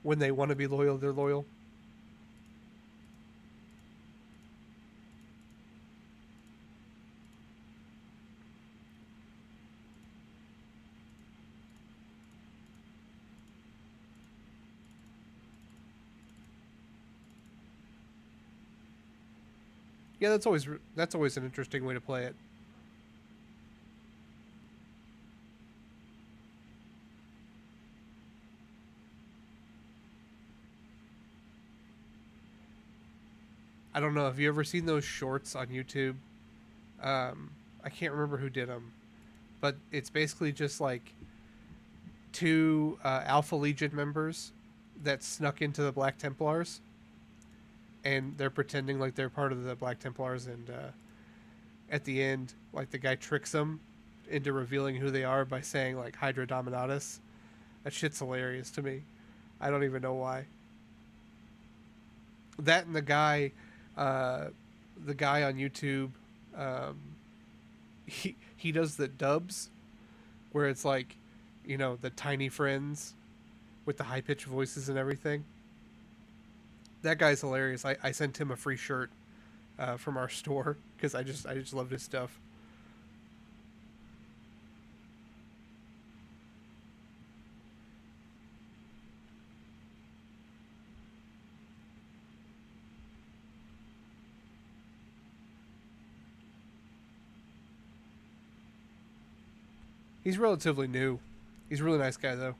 When they want to be loyal, they're loyal. Yeah, that's always an interesting way to play it. I don't know. Have you ever seen those shorts on YouTube? I can't remember who did them, but it's basically just like two Alpha Legion members that snuck into the Black Templars, and they're pretending like they're part of the Black Templars, and at the end, like the guy tricks them into revealing who they are by saying like Hydra Dominatus. That shit's hilarious to me. I don't even know why. That and uh, the guy on YouTube, um, he does the dubs where it's like, you know, the tiny friends with the high pitched voices and everything. That guy's hilarious. I sent him a free shirt from our store because I just loved his stuff. He's relatively new. He's a really nice guy though.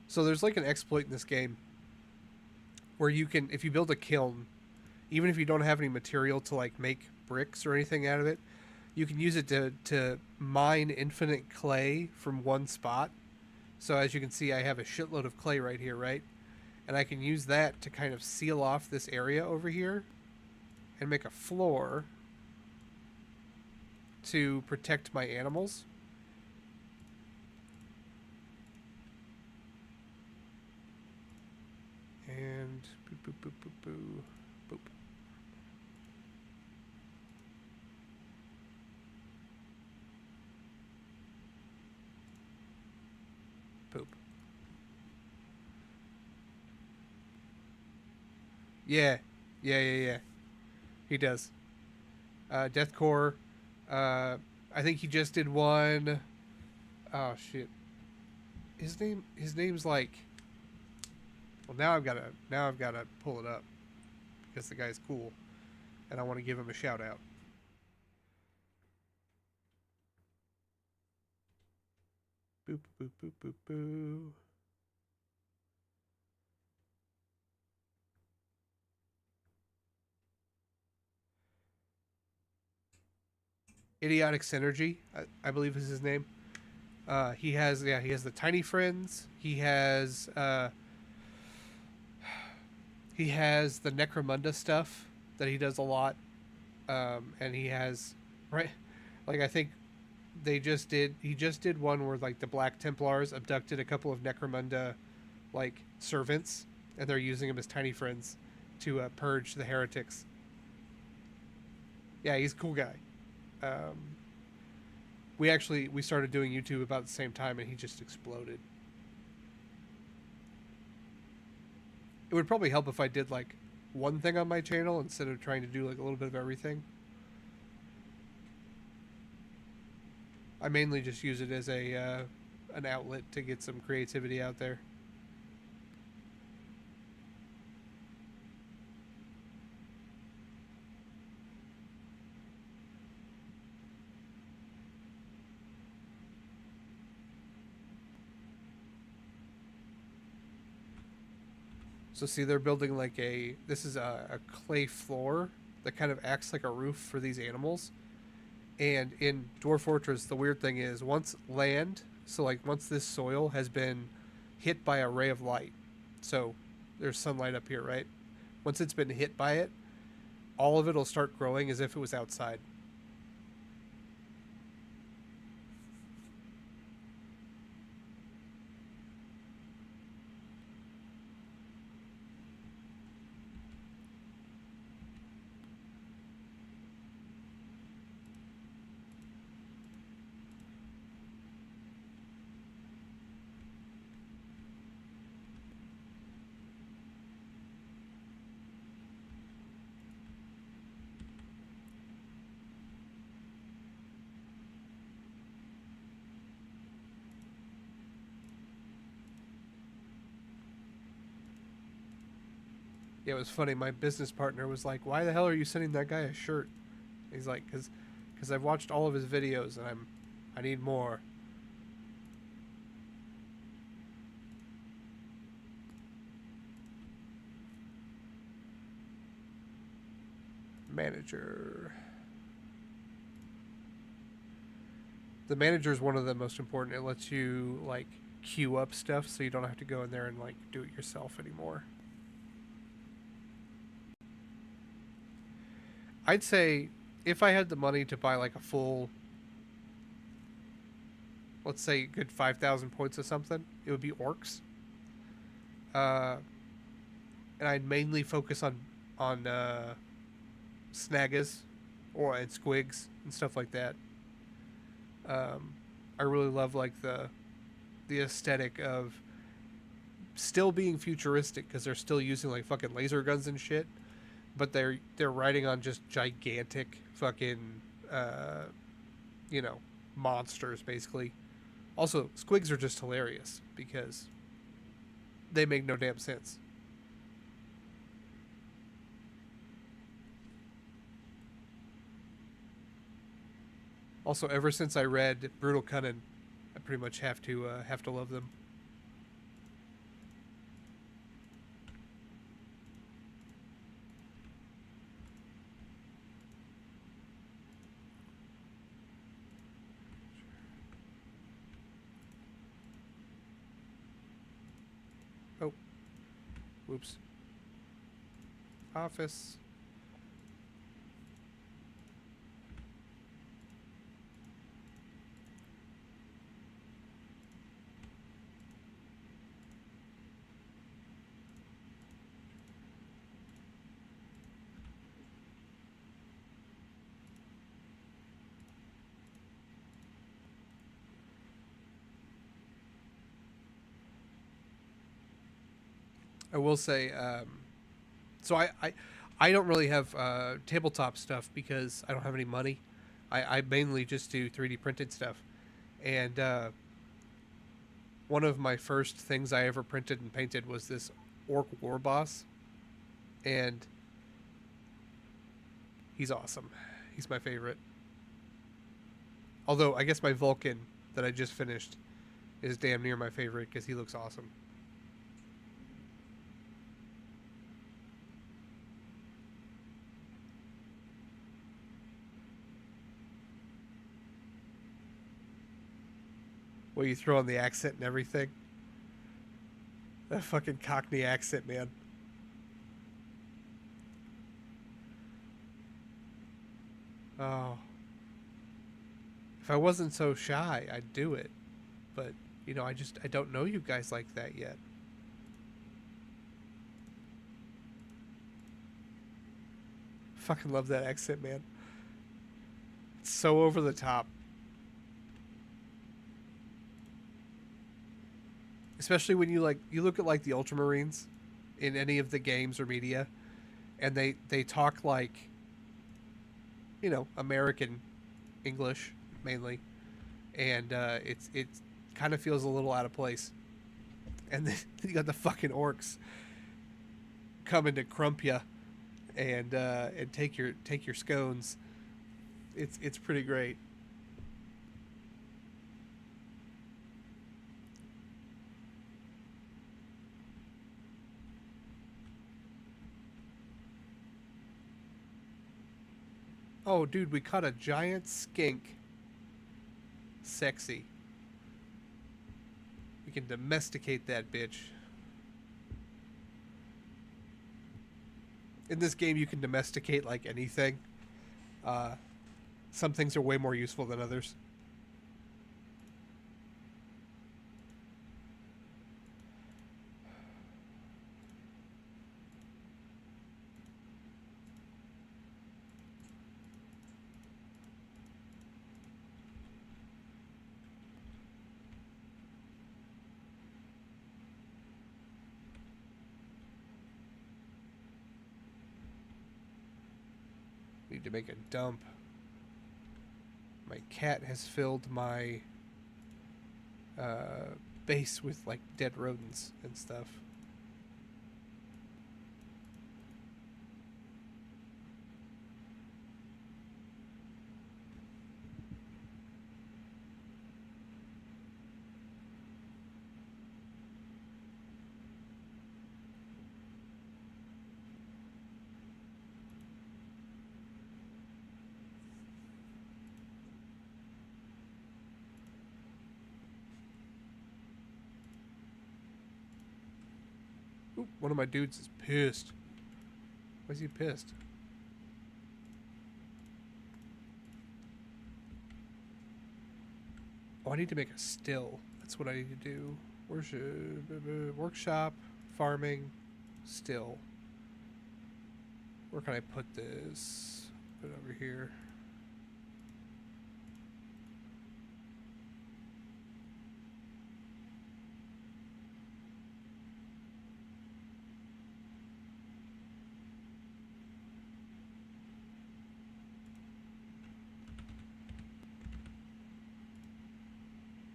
So there's like an exploit in this game where you can, if you build a kiln, even if you don't have any material to like make bricks or anything out of it, you can use it to mine infinite clay from one spot. So as you can see, I have a shitload of clay right here, right? And I can use that to kind of seal off this area over here and make a floor to protect my animals. And boop, boop, boop, boop, boop, boop. Poop. Yeah. Yeah. He does. Deathcore. I think he just did one. Oh shit. His name's like. Well, now I've gotta pull it up because the guy's cool, and I want to give him a shout out. Boop boop boop boop boo. Idiotic Synergy, I believe is his name. He has the Tiny Friends. He has the Necromunda stuff that he does a lot, and he has right, like I think he just did one where like the Black Templars abducted a couple of Necromunda like servants, and they're using them as Tiny Friends to purge the heretics. Yeah, he's a cool guy. Um, we started doing YouTube about the same time, and he just exploded. It would probably help if I did like one thing on my channel instead of trying to do like a little bit of everything. I mainly just use it as a an outlet to get some creativity out there. So see, they're building like this is a clay floor that kind of acts like a roof for these animals. And in Dwarf Fortress, the weird thing is once this soil has been hit by a ray of light, so there's sunlight up here, right? Once it's been hit by it, all of it will start growing as if it was outside. Yeah, it was funny. My business partner was like, "Why the hell are you sending that guy a shirt?" He's like, "Cause I've watched all of his videos and I need more." Manager. The manager is one of the most important. It lets you like queue up stuff so you don't have to go in there and like do it yourself anymore. I'd say if I had the money to buy like a full, let's say, good 5,000 points of something, it would be orcs. Uh, and I'd mainly focus on snaggas or and squigs and stuff like that. Um, I really love like the aesthetic of still being futuristic because they're still using like fucking laser guns and shit, but they're riding on just gigantic fucking uh, you know monsters basically. Also, squigs are just hilarious because they make no damn sense. Also, ever since I read Brutal Cunning, I pretty much have to love them. Oh, whoops. Office. I will say, so I I don't really have tabletop stuff because I don't have any money. I mainly just do 3D printed stuff. And one of my first things I ever printed and painted was this orc war boss. And he's awesome. He's my favorite. Although I guess my Vulcan that I just finished is damn near my favorite because he looks awesome. Where you throw on the accent and everything. That fucking Cockney accent, man. Oh. If I wasn't so shy, I'd do it. But, I don't know you guys like that yet. Fucking love that accent, man. It's so over the top. Especially when you look at like the Ultramarines in any of the games or media, and they talk like, American English mainly, and it kind of feels a little out of place. And then you got the fucking orcs coming to crump you and take your scones. It's pretty great. Oh, dude, we caught a giant skink. Sexy. We can domesticate that bitch. In this game, you can domesticate like anything. Some things are way more useful than others. Need to make a dump. My cat has filled my base with like dead rodents and stuff. Oop, one of my dudes is pissed. Why is he pissed? Oh, I need to make a still. That's what I need to do. Workshop, farming, still. Where can I put this? Put it over here.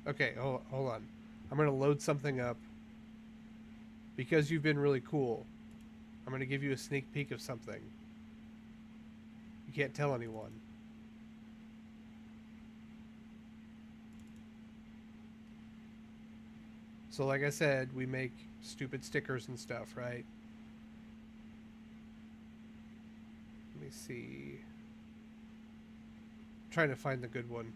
Okay, hold on. I'm going to load something up. Because you've been really cool, I'm going to give you a sneak peek of something. You can't tell anyone. So like I said, we make stupid stickers and stuff, right? Let me see. I'm trying to find the good one.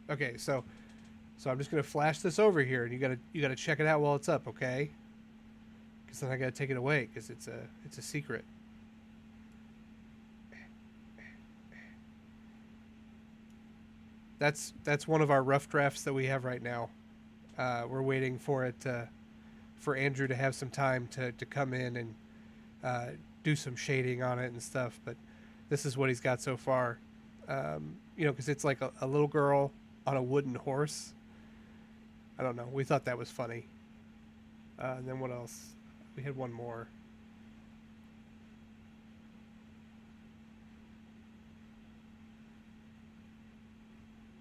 Okay, so I'm just gonna flash this over here, and you gotta check it out while it's up, okay? Because then I gotta take it away because it's a secret. That's one of our rough drafts that we have right now. We're waiting for it for Andrew to have some time to come in and do some shading on it and stuff. But this is what he's got so far. Because it's like a little girl on a wooden horse. I don't know. We thought that was funny. And then what else? We had one more.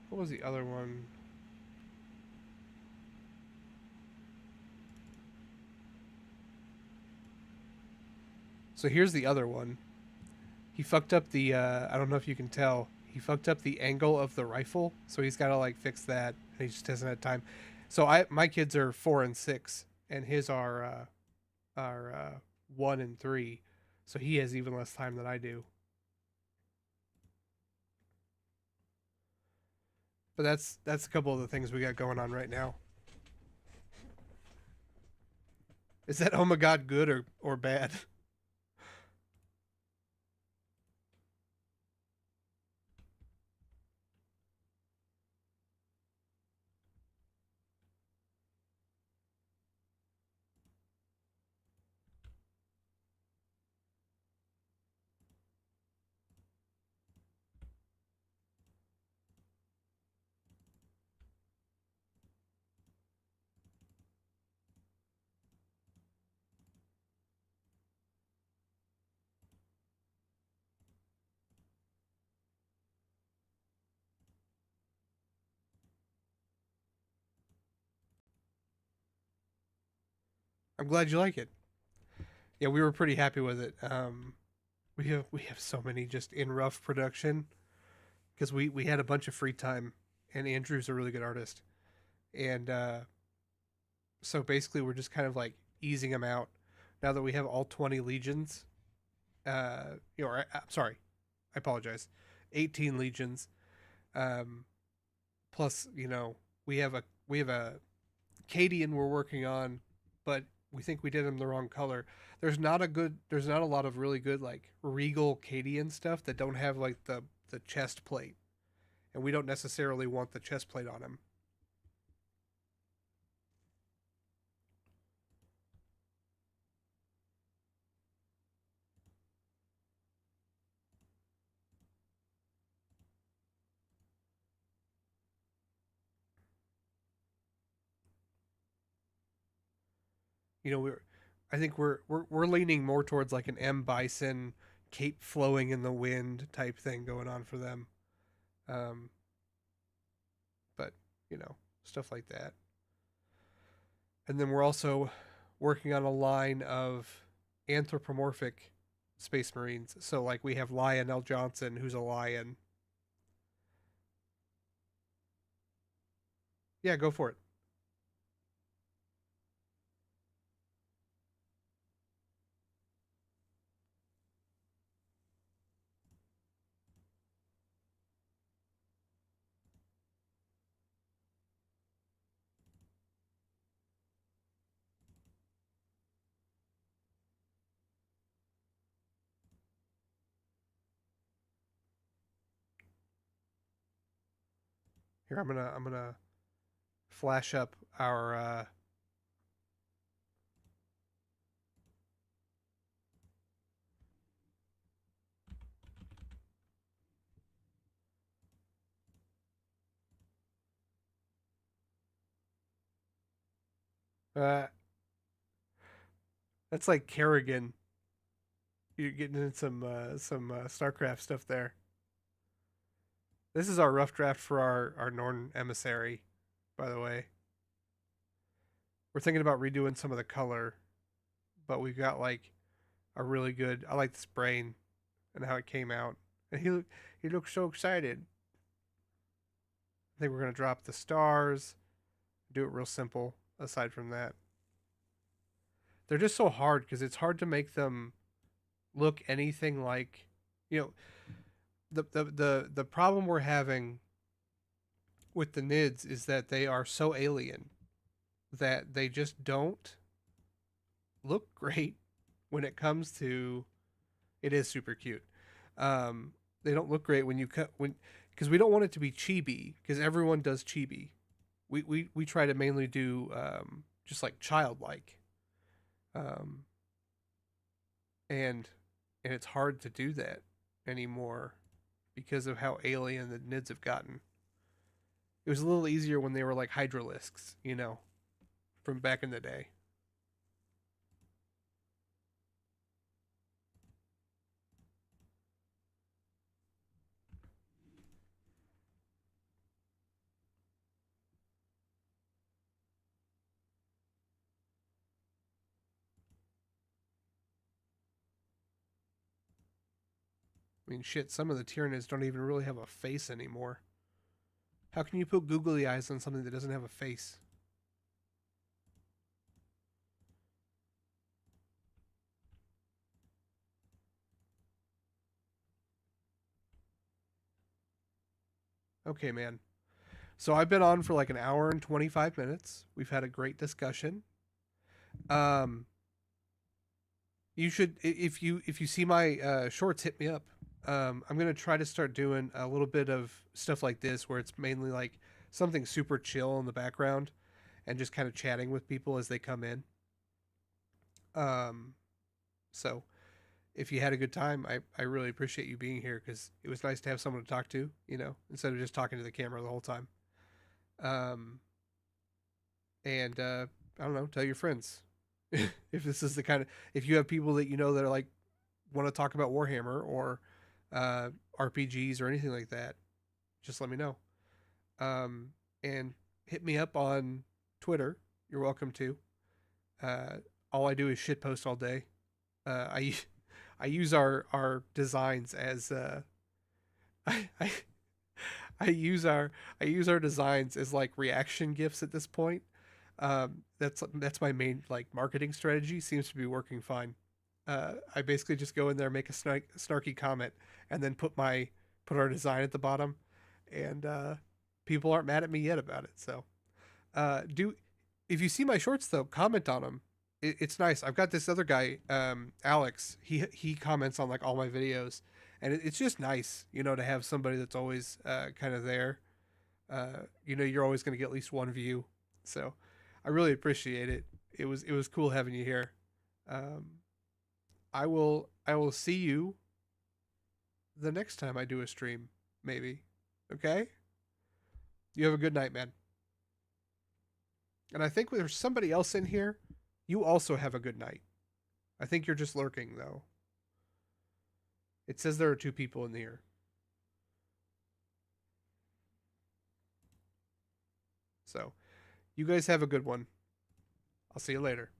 What was the other one? So here's the other one. He fucked up the. I don't know if you can tell. He fucked up the angle of the rifle, so he's got to like fix that, and he just hasn't had time. So my kids are 4 and 6, and his are 1 and 3, so he has even less time than I do. But that's a couple of the things we got going on right now. Is that oh my god good or bad? I'm glad you like it. Yeah, we were pretty happy with it. We have so many just in rough production because we had a bunch of free time, and Andrew's a really good artist, and so basically we're just kind of like easing them out now that we have all 20 legions. I'm sorry, I apologize, 18 legions. Um, Plus, we have a Cadian we're working on, but we think we did him the wrong color. There's not a lot of really good like regal Cadian stuff that don't have like the chest plate, and we don't necessarily want the chest plate on him. You know, I think we're leaning more towards like an M Bison cape flowing in the wind type thing going on for them. Um, but stuff like that. And then we're also working on a line of anthropomorphic space marines. So like we have Lionel Johnson, who's a lion. Yeah, go for it. Here I'm gonna flash up our that's like Kerrigan. You're getting in some StarCraft stuff there. This is our rough draft for our Norn emissary, by the way. We're thinking about redoing some of the color, but we've got like a really good. I like this brain and how it came out, and he looks so excited. I think we're gonna drop the stars, do it real simple. Aside from that, they're just so hard because it's hard to make them look anything like, you know, the problem we're having with the NIDS is that they are so alien that they just don't look great when it comes to. It is super cute. They don't look great when you cut when because we don't want it to be chibi because everyone does chibi. We try to mainly do just like childlike, um, and and it's hard to do that anymore because of how alien the NIDS have gotten. It was a little easier when they were like hydralisks, you know, from back in the day. I mean, shit, some of the Tyranids don't even really have a face anymore. How can you put googly eyes on something that doesn't have a face? Okay, man. So I've been on for like an hour and 25 minutes. We've had a great discussion. Um, you should if you see my shorts, hit me up. I'm gonna try to start doing a little bit of stuff like this where it's mainly like something super chill in the background and just kind of chatting with people as they come in. Um, so if you had a good time, I really appreciate you being here because it was nice to have someone to talk to, you know, instead of just talking to the camera the whole time. Um, and I don't know, tell your friends if this is the kind of if you have people that you know that are like want to talk about Warhammer or uh, RPGs or anything like that, just let me know. Um, and hit me up on Twitter. You're welcome to. Uh, all I do is shit post all day. I I use our designs as I I use our designs as like reaction gifs at this point. That's my main like marketing strategy. Seems to be working fine. I basically just go in there, make a snarky comment, and then put our design at the bottom, and people aren't mad at me yet about it. So do if you see my shorts though, comment on them. It's nice. I've got this other guy, Alex. He comments on like all my videos, and it's just nice, you know, to have somebody that's always kind of there. You know, you're always going to get at least one view, so I really appreciate it. It was cool having you here. Um, I will see you the next time I do a stream, maybe. Okay? You have a good night, man. And I think there's somebody else in here. You also have a good night. I think you're just lurking though. It says there are two people in here. So, you guys have a good one. I'll see you later.